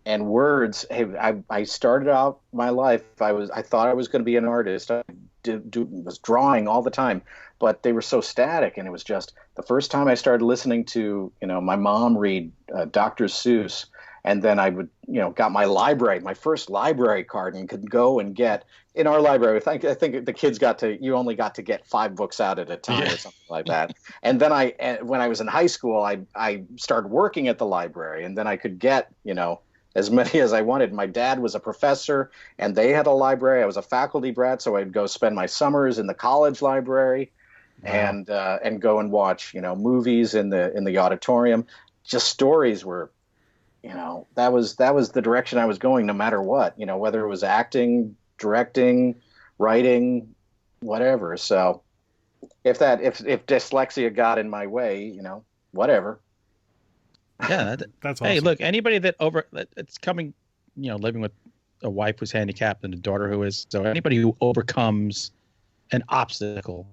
[SPEAKER 3] And words, hey, I started out my life, I thought I was going to be an artist. I was drawing all the time, but they were so static. And it was just the first time I started listening to, my mom read Dr. Seuss. And then I would, got my first library card and could go and get in our library. I think the kids you only got to get 5 books out at a time or something like that. And then when I was in high school, I started working at the library, and then I could get, as many as I wanted. My dad was a professor and they had a library. I was a faculty brat. So I'd go spend my summers in the college library. Wow. And go and watch, movies in the auditorium. Just stories were, that was the direction I was going no matter what, whether it was acting, directing, writing, whatever. So if dyslexia got in my way, whatever.
[SPEAKER 2] Yeah,
[SPEAKER 1] that's awesome.
[SPEAKER 2] Hey, look, anybody that's coming, living with a wife who's handicapped and a daughter who is, so anybody who overcomes an obstacle.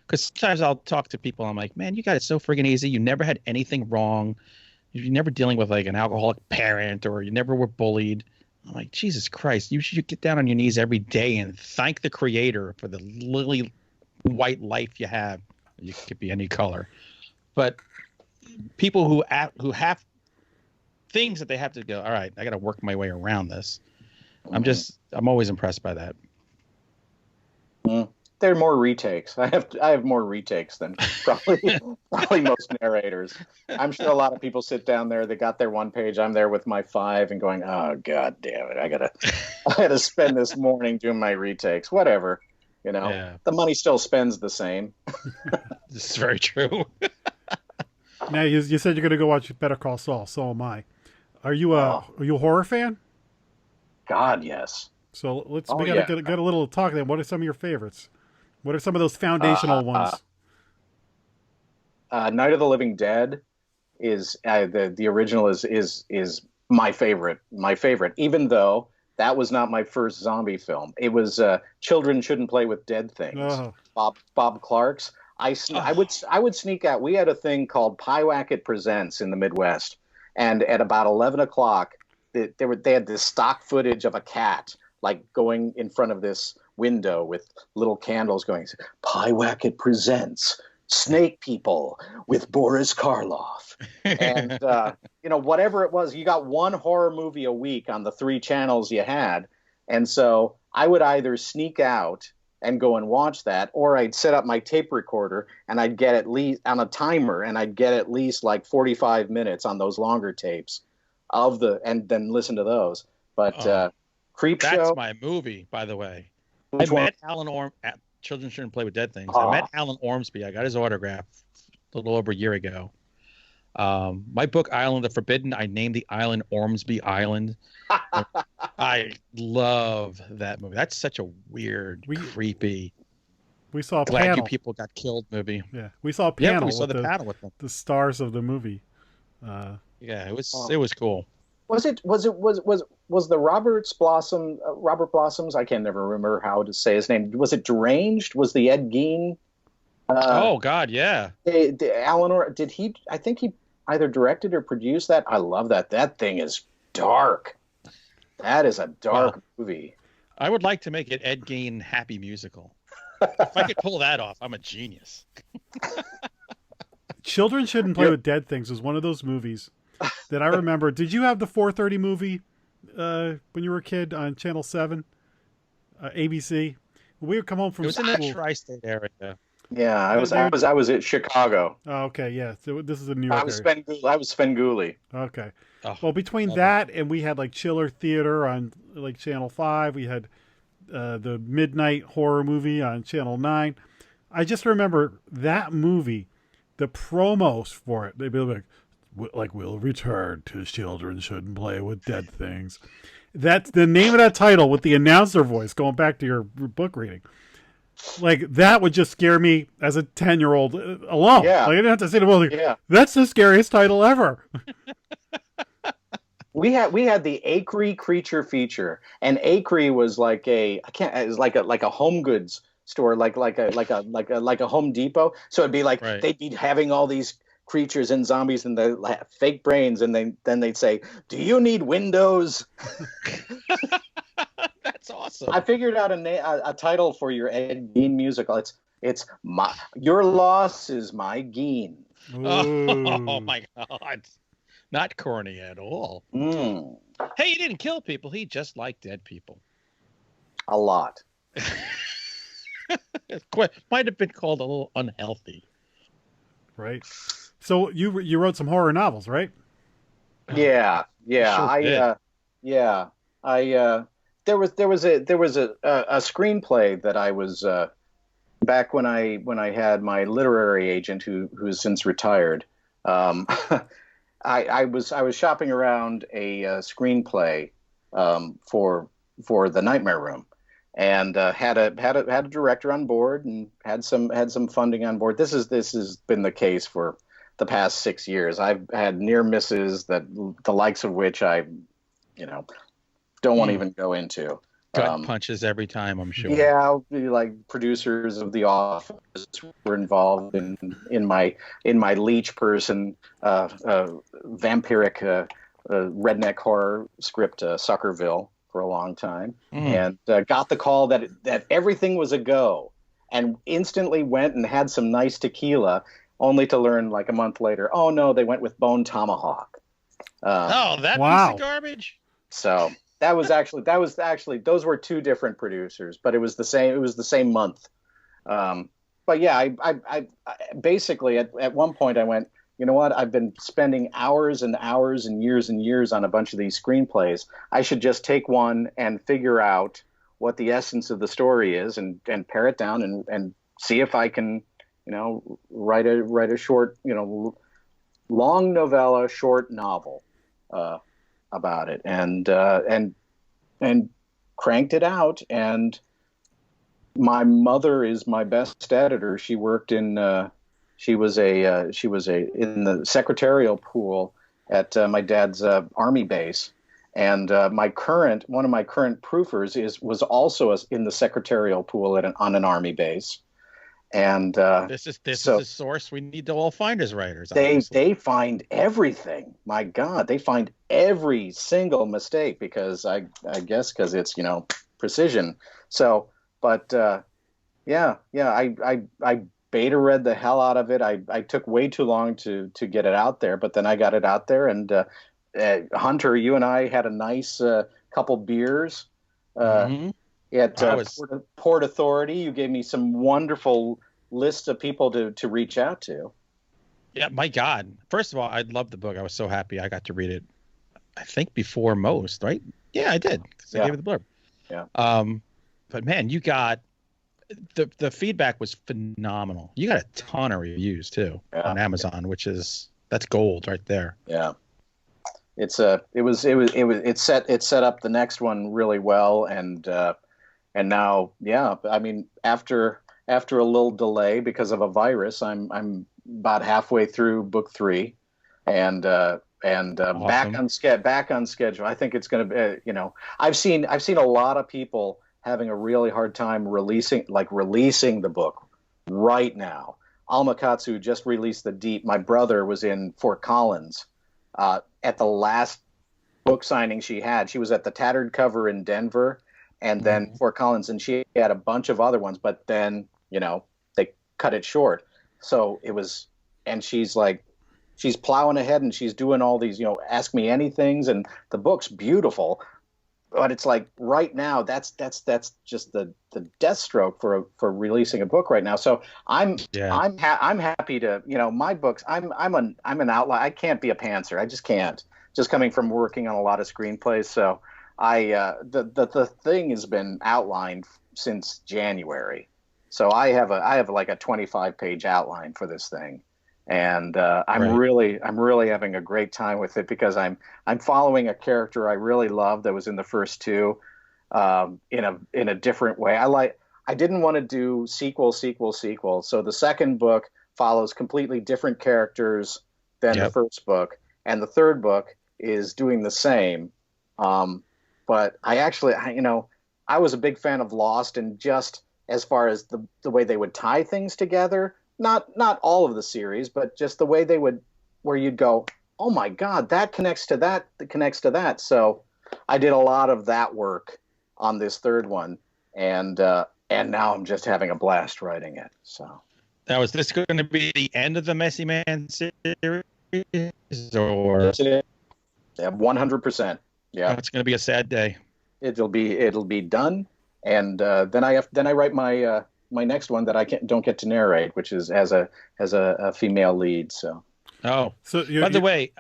[SPEAKER 2] Because sometimes I'll talk to people, I'm like, man, you got it so friggin' easy. You never had anything wrong. You're never dealing with like an alcoholic parent, or you never were bullied. I'm like, Jesus Christ, you should get down on your knees every day and thank the Creator for the lily white life you have. You could be any color, but people who have things that they have to go, all right, I got to work my way around this. I'm always impressed by that.
[SPEAKER 3] There are more retakes. I have more retakes than probably most narrators. I'm sure a lot of people sit down there, they got their one page, I'm there with my 5 and going, oh God damn it, I gotta spend this morning doing my retakes. Whatever. The money still spends the same.
[SPEAKER 2] This is very true.
[SPEAKER 1] Now you said you're gonna go watch Better Call Saul, so am I. Are you a horror fan?
[SPEAKER 3] God, yes.
[SPEAKER 1] So we gotta get a little talk then. What are some of your favorites? What are some of those foundational ones?
[SPEAKER 3] Night of the Living Dead is the original is my favorite. My favorite, even though that was not my first zombie film. It was Children Shouldn't Play with Dead Things. Bob Clark's. I would sneak out. We had a thing called Pyewacket Presents in the Midwest, and at about 11 o'clock, they had this stock footage of a cat like going in front of this window with little candles going. Pyewacket Presents Snake People with Boris Karloff, and whatever it was, you got one horror movie a week on the 3 channels you had, and so I would either sneak out and go and watch that, or I'd set up my tape recorder and I'd get at least on a timer, and I'd get at least like 45 minutes on those longer tapes and then listen to those. But Creep Show.
[SPEAKER 2] That's my movie, by the way.
[SPEAKER 3] Which
[SPEAKER 2] I
[SPEAKER 3] one?
[SPEAKER 2] met Alan Children Shouldn't Play with Dead Things. I met Alan Ormsby. I got his autograph a little over a year ago. My book, Island of the Forbidden, I named the island Ormsby Island. I love that movie. That's such a weird, creepy.
[SPEAKER 1] We saw a
[SPEAKER 2] glad
[SPEAKER 1] panel.
[SPEAKER 2] you people got killed movie.
[SPEAKER 1] Yeah, we saw a panel.
[SPEAKER 2] Yeah, we saw the panel with them.
[SPEAKER 1] The stars of the movie.
[SPEAKER 2] Yeah, it was cool.
[SPEAKER 3] Was the Robert Blossoms? I can never remember how to say his name. Was it Deranged? Was the Ed Gein?
[SPEAKER 2] Oh God, yeah.
[SPEAKER 3] Eleanor, did he? I think he either directed or produced that. I love that. That thing is dark. That is a dark movie.
[SPEAKER 2] I would like to make it Ed Gein happy musical. If I could pull that off, I'm a genius.
[SPEAKER 1] Children Shouldn't Play with Dead Things was one of those movies that I remember. Did you have the 4:30 movie when you were a kid on Channel 7, ABC? We would come home from school.
[SPEAKER 2] It was in the tri-state area.
[SPEAKER 3] Yeah, I was at Chicago.
[SPEAKER 1] Oh, okay, yeah. So this is a New York.
[SPEAKER 3] I was Svengoolie.
[SPEAKER 1] Okay.
[SPEAKER 2] Oh,
[SPEAKER 1] well, between that and we had like Chiller Theater on like Channel 5. We had the Midnight Horror Movie on Channel 9. I just remember that movie, the promos for it. They'd be like, we'll return to Children Shouldn't Play with Dead Things. That's the name of that title with the announcer voice, going back to your book reading. Like, that would just scare me as a 10-year-old alone.
[SPEAKER 3] Yeah.
[SPEAKER 1] Like, I didn't have to say to them,
[SPEAKER 3] yeah.
[SPEAKER 1] That's the scariest title ever.
[SPEAKER 3] We had the Acree creature feature, and Acree was like it was like a home goods store, like a Home Depot. So it'd be like They'd be having all these creatures and zombies and they have fake brains, and then they'd say, "Do you need windows?"
[SPEAKER 2] That's awesome.
[SPEAKER 3] I figured out a title for your Ed Gein musical. It's Your Loss Is My Gein.
[SPEAKER 2] Oh my God. Not corny at all.
[SPEAKER 3] Mm.
[SPEAKER 2] Hey, he didn't kill people. He just liked dead people.
[SPEAKER 3] A lot.
[SPEAKER 2] Might have been called a little unhealthy.
[SPEAKER 1] Right. So you wrote some horror novels, right?
[SPEAKER 3] Yeah.
[SPEAKER 2] Sure
[SPEAKER 3] There was a screenplay that I was back when I had my literary agent who's since retired. I was shopping around a screenplay for the Nightmare Room, and had a director on board and had some funding on board. This has been the case for the past 6 years. I've had near misses that the likes of which I don't want to even go into.
[SPEAKER 2] Gut punches every time, I'm sure.
[SPEAKER 3] Yeah, like producers of The Office were involved in my leech person vampiric redneck horror script Suckerville for a long time, and got the call that everything was a go, and instantly went and had some nice tequila, only to learn like a month later, oh no, they went with Bone Tomahawk.
[SPEAKER 2] That
[SPEAKER 1] wow.
[SPEAKER 2] piece of garbage.
[SPEAKER 3] So. That was actually those were two different producers, but it was the same month. But yeah, I basically at one point I went, you know what? I've been spending hours and hours and years on a bunch of these screenplays. I should just take one and figure out what the essence of the story is and pare it down and see if I can, write a short, long novella, short novel. About it and cranked it out. And my mother is my best editor. She worked in she was in the secretarial pool at my dad's army base, and one of my current proofers was also in the secretarial pool on an army base. And
[SPEAKER 2] This is
[SPEAKER 3] so
[SPEAKER 2] a source we need to all find as writers.
[SPEAKER 3] they
[SPEAKER 2] Obviously.
[SPEAKER 3] they find everything. My God, they find every single mistake because I guess because it's precision. So, but yeah, I beta read the hell out of it. I took way too long to get it out there, but then I got it out there. And Hunter, you and I had a nice couple beers
[SPEAKER 2] Mhm.
[SPEAKER 3] at
[SPEAKER 2] I was
[SPEAKER 3] Port Authority. You gave me some wonderful lists of people to reach out to.
[SPEAKER 2] Yeah, my God. First of all, I loved the book. I was so happy I got to read it. I think before most, right? Yeah, I did because I
[SPEAKER 3] Yeah.
[SPEAKER 2] gave it the blurb.
[SPEAKER 3] Yeah.
[SPEAKER 2] But man, you got the feedback was phenomenal. You got a ton of reviews too on Amazon, which that's gold right there.
[SPEAKER 3] Yeah. It set up the next one really well, and now, yeah, I mean, after a little delay because of a virus, I'm about halfway through book 3, and
[SPEAKER 2] Awesome.
[SPEAKER 3] back on schedule. I think it's going to be, I've seen a lot of people having a really hard time releasing the book right now. Alma Katsu just released The Deep. My brother was in Fort Collins at the last book signing she had. She was at the Tattered Cover in Denver, and then Fort Collins, and she had a bunch of other ones, but then they cut it short. So it was, and she's plowing ahead, and she's doing all these ask me anythings, and the book's beautiful. But it's like right now, that's just the death stroke for releasing a book right now. So I'm happy to my books. I'm an outlier. I can't be a pantser. I just can't. Just coming from working on a lot of screenplays. So the thing has been outlined since January. So I have like a 25-page outline for this thing. And I'm really having a great time with it because I'm following a character I really love that was in the first 2 in a different way. I didn't want to do sequel. So the second book follows completely different characters than the first book, and the third book is doing the same. But I was a big fan of Lost, and just as far as the way they would tie things together. Not all of the series, but just the way they would, where you'd go, oh my God, that connects to that connects to that. So I did a lot of that work on this third one, and now I'm just having a blast writing it. So
[SPEAKER 2] now, is this going to be the end of the Messy Man series, or
[SPEAKER 3] 100%? Yeah,
[SPEAKER 2] it's going to be a sad day.
[SPEAKER 3] It'll be done, and then I write my next one that I don't get to narrate, which is as a female lead. So,
[SPEAKER 2] by the way,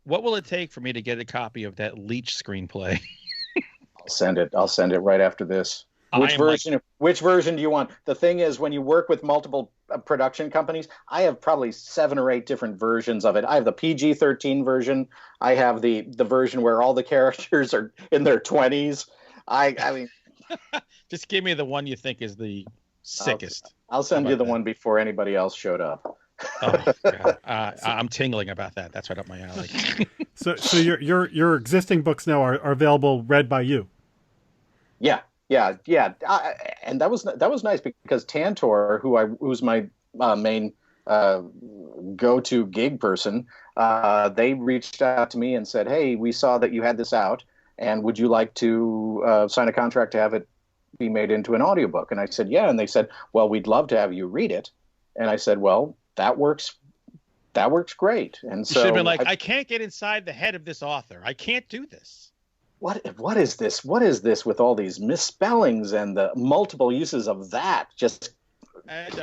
[SPEAKER 2] what will it take for me to get a copy of that Leech screenplay?
[SPEAKER 3] I'll send it right after this. Which version do you want? The thing is, when you work with multiple production companies, I have probably 7 or 8 different versions of it. I have the PG-13 version. I have the version where all the characters are in their 20s. I mean,
[SPEAKER 2] just give me the one you think is the sickest.
[SPEAKER 3] I'll send you the one before anybody else showed up.
[SPEAKER 2] Oh, God. I'm tingling about that. That's right up my alley.
[SPEAKER 1] So your existing books now are available read by you.
[SPEAKER 3] Yeah. And that was nice because Tantor, who's my main go-to gig person, they reached out to me and said, "Hey, we saw that you had this out, and would you like to sign a contract to have it be made into an audiobook?" And I said, "Yeah." And they said, "Well, we'd love to have you read it." And I said, "Well, that works great." And so
[SPEAKER 2] you should have been like, I can't get inside the head of this author. I can't do this.
[SPEAKER 3] What is this? What is this with all these misspellings and the multiple uses of that? Just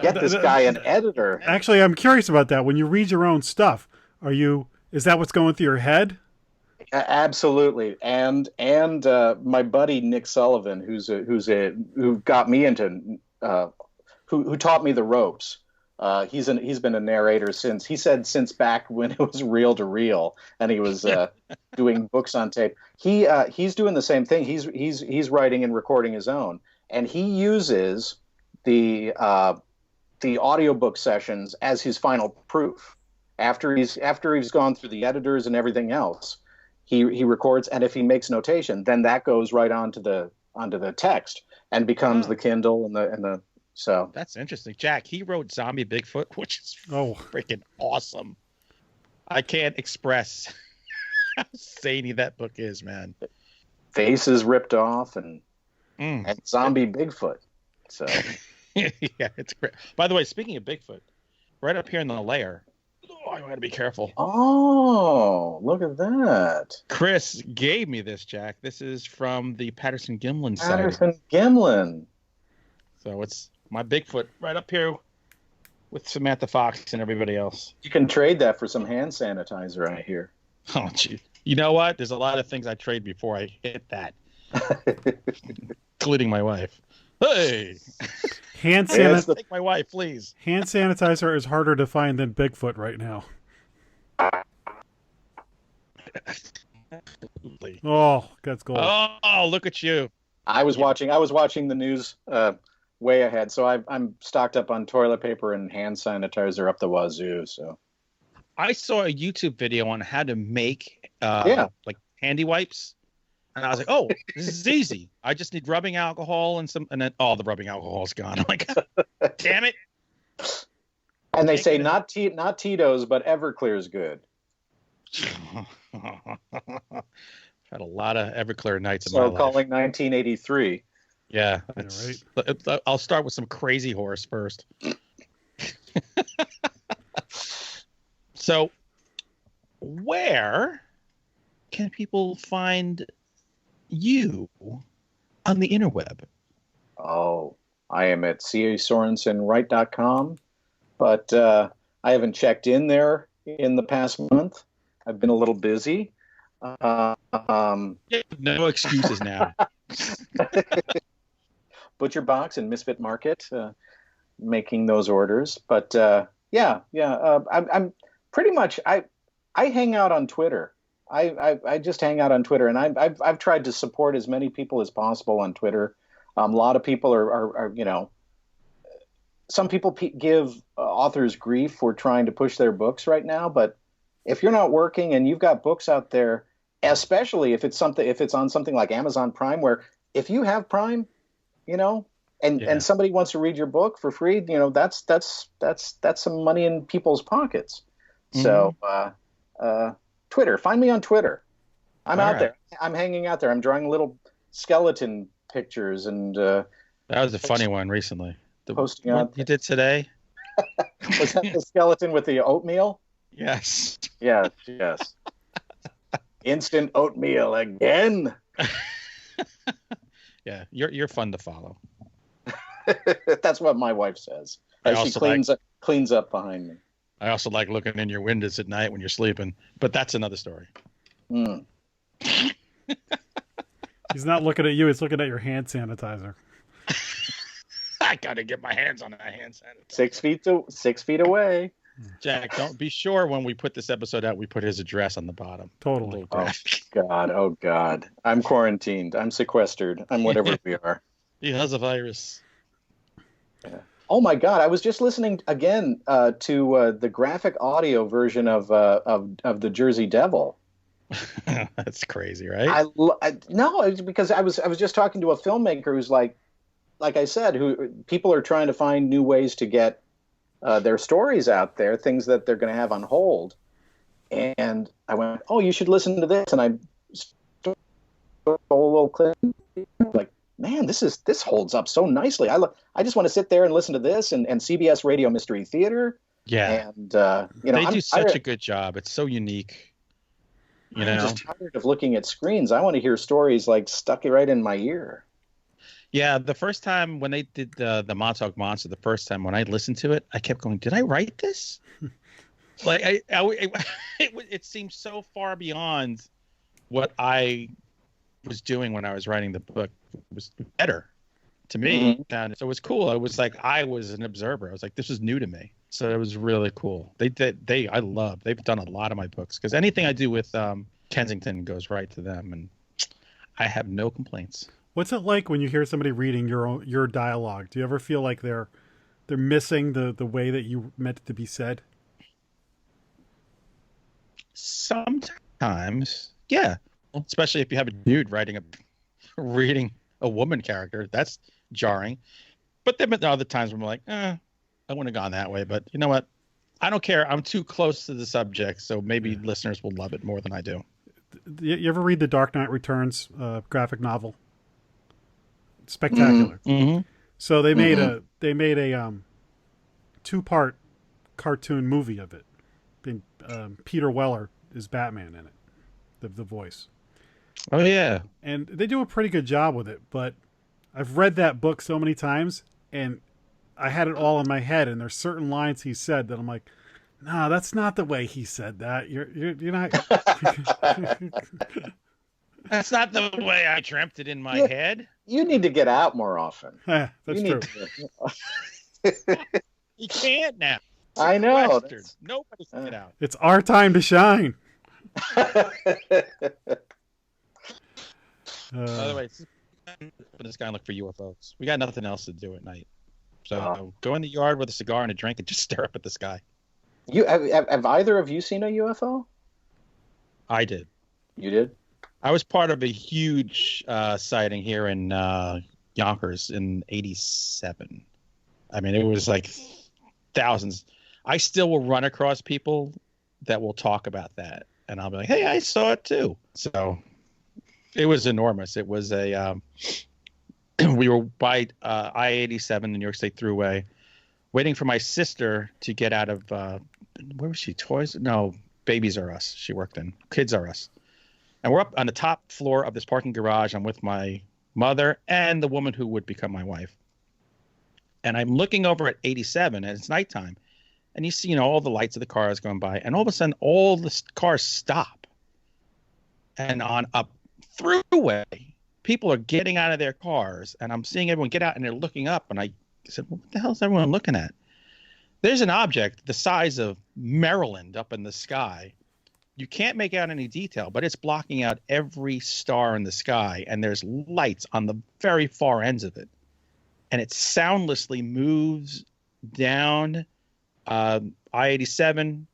[SPEAKER 3] get this guy an editor.
[SPEAKER 1] Actually, I'm curious about that. When you read your own stuff, is that what's going through your head?
[SPEAKER 3] Absolutely. And my buddy Nick Sullivan, who got me into who taught me the ropes. He's been a narrator since back when it was reel to reel, and he was doing books on tape. He's doing the same thing. He's writing and recording his own, and he uses the audiobook sessions as his final proof. After he's gone through the editors and everything else, he records, and if he makes notation, then that goes right onto the text and becomes the Kindle and So
[SPEAKER 2] That's interesting. Jack, he wrote Zombie Bigfoot, which is
[SPEAKER 1] Oh,
[SPEAKER 2] freaking awesome. I can't express how zany that book is, man.
[SPEAKER 3] faces ripped off and
[SPEAKER 2] Mm.
[SPEAKER 3] zombie Bigfoot. So
[SPEAKER 2] Yeah, it's great. By the way, speaking of Bigfoot, right up here in the layer, I got to be careful.
[SPEAKER 3] oh, look at that.
[SPEAKER 2] Chris gave me this, Jack. This is from the Patterson Gimlin sighting.
[SPEAKER 3] Patterson Gimlin.
[SPEAKER 2] So it's my Bigfoot right up here with Samantha Fox and everybody else.
[SPEAKER 3] You can trade that for some hand sanitizer, I hear.
[SPEAKER 2] Oh, gee. You know what? There's a lot of things I trade before I hit that, including my wife. Hey,
[SPEAKER 1] hand
[SPEAKER 3] Yes,
[SPEAKER 1] sanitizer.
[SPEAKER 2] take my wife, please.
[SPEAKER 1] Hand sanitizer is harder to find than Bigfoot right now. Oh, that's gold.
[SPEAKER 2] Oh, look at you.
[SPEAKER 3] I was watching the news way ahead, so I'm stocked up on toilet paper and hand sanitizer up the wazoo. So
[SPEAKER 2] I saw a YouTube video on how to make like handy wipes. And I was like, oh, this is easy. I just need rubbing alcohol and then the rubbing alcohol's gone. I'm like, damn it.
[SPEAKER 3] and they say not Tito's, but Everclear is good.
[SPEAKER 2] Had a lot of Everclear nights in my
[SPEAKER 3] So
[SPEAKER 2] life.
[SPEAKER 3] calling 1983.
[SPEAKER 2] Yeah,
[SPEAKER 1] right.
[SPEAKER 2] I'll start with some Crazy Horse first. So, where can people find you on the interweb?
[SPEAKER 3] Oh, I am at casorensenwrite.com, but I haven't checked in there in the past month. I've been a little busy.
[SPEAKER 2] No excuses now.
[SPEAKER 3] Butcher Box and Misfit Market, making those orders. But I'm pretty much I hang out on Twitter. I just hang out on Twitter, and I've tried to support as many people as possible on Twitter. A lot of people are some people give authors grief for trying to push their books right now, but if you're not working and you've got books out there, especially if it's on something like Amazon Prime, where if you have Prime, and somebody wants to read your book for free, that's some money in people's pockets. So Twitter, find me on Twitter. I'm out there. I'm hanging out there. I'm drawing little skeleton pictures and
[SPEAKER 2] that was a funny one recently.
[SPEAKER 3] Posting
[SPEAKER 2] what you did today.
[SPEAKER 3] Was that the skeleton with the oatmeal?
[SPEAKER 2] Yes.
[SPEAKER 3] Yes. Instant oatmeal again.
[SPEAKER 2] Yeah, you're fun to follow.
[SPEAKER 3] That's what my wife says. As she cleans up behind me.
[SPEAKER 2] I also like looking in your windows at night when you're sleeping, but that's another story.
[SPEAKER 3] Mm.
[SPEAKER 1] He's not looking at you. He's looking at your hand sanitizer.
[SPEAKER 2] I gotta get my hands on that hand sanitizer.
[SPEAKER 3] 6 feet away.
[SPEAKER 2] Jack, don't be sure when we put this episode out, we put his address on the bottom.
[SPEAKER 1] Totally.
[SPEAKER 3] Oh God. I'm quarantined. I'm sequestered. I'm whatever we are.
[SPEAKER 2] He has a virus.
[SPEAKER 3] Yeah. Oh my God! I was just listening again to the graphic audio version of the Jersey Devil.
[SPEAKER 2] That's crazy, right?
[SPEAKER 3] No, it's because I was just talking to a filmmaker who's like I said, who people are trying to find new ways to get their stories out there, things that they're going to have on hold. And I went, oh, you should listen to this. And I stole a little clip, like, man, this holds up so nicely. I just want to sit there and listen to this and CBS Radio Mystery Theater.
[SPEAKER 2] Yeah.
[SPEAKER 3] And
[SPEAKER 2] they do such a good job. It's so unique.
[SPEAKER 3] I'm just tired of looking at screens. I want to hear stories like stuck right in my ear.
[SPEAKER 2] Yeah, the first time when they did the Montauk Monster, the first time when I listened to it, I kept going, did I write this? Like it seemed so far beyond what I was doing when I was writing the book. It was better to me.
[SPEAKER 3] Mm-hmm.
[SPEAKER 2] And so it was cool. It was like I was an observer. I was like, this is new to me. So it was really cool. They've done a lot of my books because anything I do with Kensington goes right to them, and I have no complaints.
[SPEAKER 1] What's it like when you hear somebody reading your dialogue? Do you ever feel like they're missing the way that you meant it to be said?
[SPEAKER 2] Sometimes, yeah. Especially if you have a dude reading a woman character, that's jarring. But there have been other times where I'm like, I wouldn't have gone that way. But you know what? I don't care. I'm too close to the subject, so maybe listeners will love it more than I do.
[SPEAKER 1] You ever read the Dark Knight Returns graphic novel? It's spectacular.
[SPEAKER 2] Mm-hmm.
[SPEAKER 1] So they made a 2-part cartoon movie of it. Peter Weller is Batman in it, the voice.
[SPEAKER 2] Oh yeah,
[SPEAKER 1] and they do a pretty good job with it. But I've read that book so many times, and I had it all in my head. And there's certain lines he said that I'm like, no, that's not the way he said that. You're not.
[SPEAKER 2] That's not the way I dreamt it in my head.
[SPEAKER 3] You need to get out more often.
[SPEAKER 1] That's true.
[SPEAKER 2] You can't now.
[SPEAKER 3] I know.
[SPEAKER 2] Nobody can get out.
[SPEAKER 1] It's our time to shine.
[SPEAKER 2] By the way, this guy look for UFOs. We got nothing else to do at night, so go in the yard with a cigar and a drink and just stare up at the sky.
[SPEAKER 3] You have either of you seen a UFO?
[SPEAKER 2] I did.
[SPEAKER 3] You did?
[SPEAKER 2] I was part of a huge sighting here in Yonkers in '87. I mean, it was like thousands. I still will run across people that will talk about that, and I'll be like, "Hey, I saw it too." So it was enormous. It was a we were by I-87, the New York State Thruway, waiting for my sister to get out of where was she? Toys? No, Babies R Us. She worked in Kids R Us. And we're up on the top floor of this parking garage. I'm with my mother and the woman who would become my wife. And I'm looking over at 87, and it's nighttime. And you see, all the lights of the cars going by. And all of a sudden, all the cars stop. And on a throughway, people are getting out of their cars. And I'm seeing everyone get out, and they're looking up. And I said, well, what the hell is everyone looking at? There's an object the size of Maryland up in the sky. You can't make out any detail, but it's blocking out every star in the sky, and there's lights on the very far ends of it. And it soundlessly moves down I-87,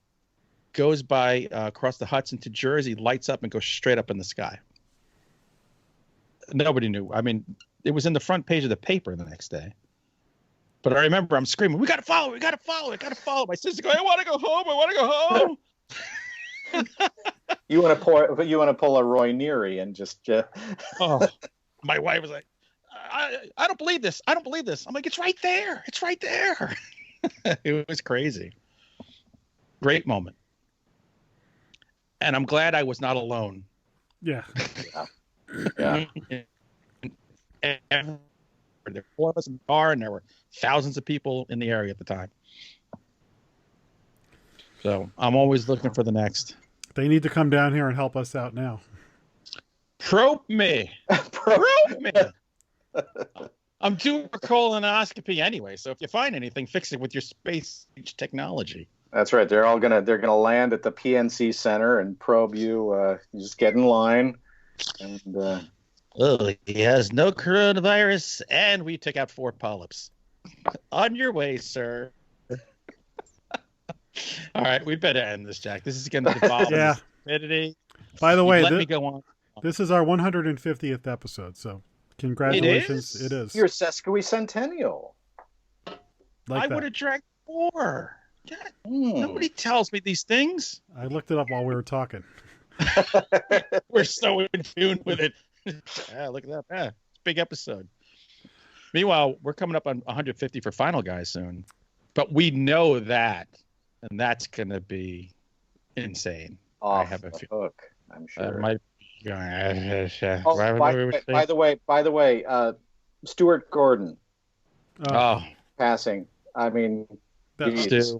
[SPEAKER 2] goes by across the Hudson to Jersey, lights up, and goes straight up in the sky. Nobody knew. I mean, it was in the front page of the paper the next day. But I remember I'm screaming, we got to follow, we got to follow, we got to follow. My sister going, I want to go home, I want to go home.
[SPEAKER 3] You want to pull a Roy Neary and just
[SPEAKER 2] Oh, my wife was like, I don't believe this. I don't believe this. I'm like, it's right there. It's right there. It was crazy. Great moment. And I'm glad I was not alone.
[SPEAKER 1] Yeah.
[SPEAKER 3] Yeah.
[SPEAKER 2] And there were 4 of us in the car, and there were thousands of people in the area at the time. So I'm always looking for the next.
[SPEAKER 1] They need to come down here and help us out now.
[SPEAKER 2] Probe me. Probe me. I'm due for colonoscopy anyway, so if you find anything, fix it with your space age technology.
[SPEAKER 3] That's right. They're gonna land at the PNC Center and probe you. You just get in line, and
[SPEAKER 2] Oh, he has no coronavirus, and we took out 4 polyps. On your way, sir. All right, we better end this, Jack. This is going to devolve into stupidity.
[SPEAKER 1] By the way,
[SPEAKER 2] let me go on.
[SPEAKER 1] This is our 150th episode, so congratulations. It is.
[SPEAKER 3] You're sesquicentennial.
[SPEAKER 2] I would have drank 4. God, nobody tells me these things.
[SPEAKER 1] I looked it up while we were talking.
[SPEAKER 2] We're so in tune with it. Yeah, look at that. Yeah, it's a big episode. Meanwhile, we're coming up on 150 for Final Guys soon. But we know that, and that's going to be insane.
[SPEAKER 3] Off the hook, I'm sure.
[SPEAKER 2] By
[SPEAKER 3] the way, Stuart Gordon.
[SPEAKER 2] Oh,
[SPEAKER 3] passing. I mean,
[SPEAKER 1] cheers.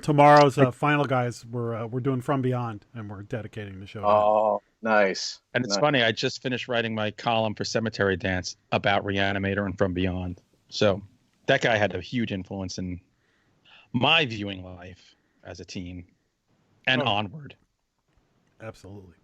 [SPEAKER 1] Tomorrow's Final Guys, we're doing From Beyond, and we're dedicating the show.
[SPEAKER 3] Oh, nice.
[SPEAKER 2] And it's funny, I just finished writing my column for Cemetery Dance about Reanimator and From Beyond. So that guy had a huge influence in my viewing life as a teen and onward.
[SPEAKER 1] Absolutely.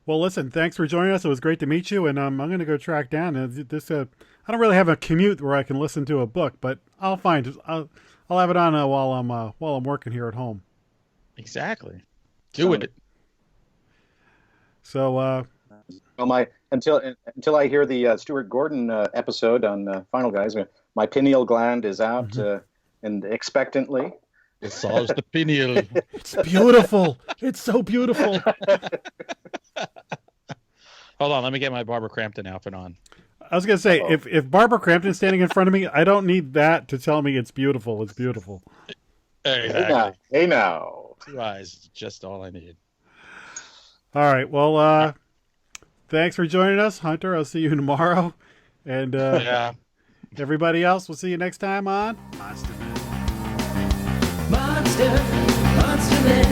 [SPEAKER 1] Well, listen, thanks for joining us. It was great to meet you, and I'm going to go track down this. I don't really have a commute where I can listen to a book, but I'll have it on while I'm working here at home.
[SPEAKER 2] Exactly. Do it.
[SPEAKER 1] So
[SPEAKER 3] Well, until I hear the Stuart Gordon episode on Final Guys, my pineal gland is out and expectantly.
[SPEAKER 2] Massage the pineal.
[SPEAKER 1] It's beautiful. It's so beautiful.
[SPEAKER 2] Hold on, let me get my Barbara Crampton outfit on.
[SPEAKER 1] I was gonna say, if Barbara Crampton's standing in front of me, I don't need that to tell me it's beautiful. It's beautiful.
[SPEAKER 2] Exactly.
[SPEAKER 3] Hey now.
[SPEAKER 2] 2 eyes, just all I need.
[SPEAKER 1] All right. Well, thanks for joining us, Hunter. I'll see you tomorrow. And everybody else, we'll see you next time on Monster Men.
[SPEAKER 5] Monster, Monster Men.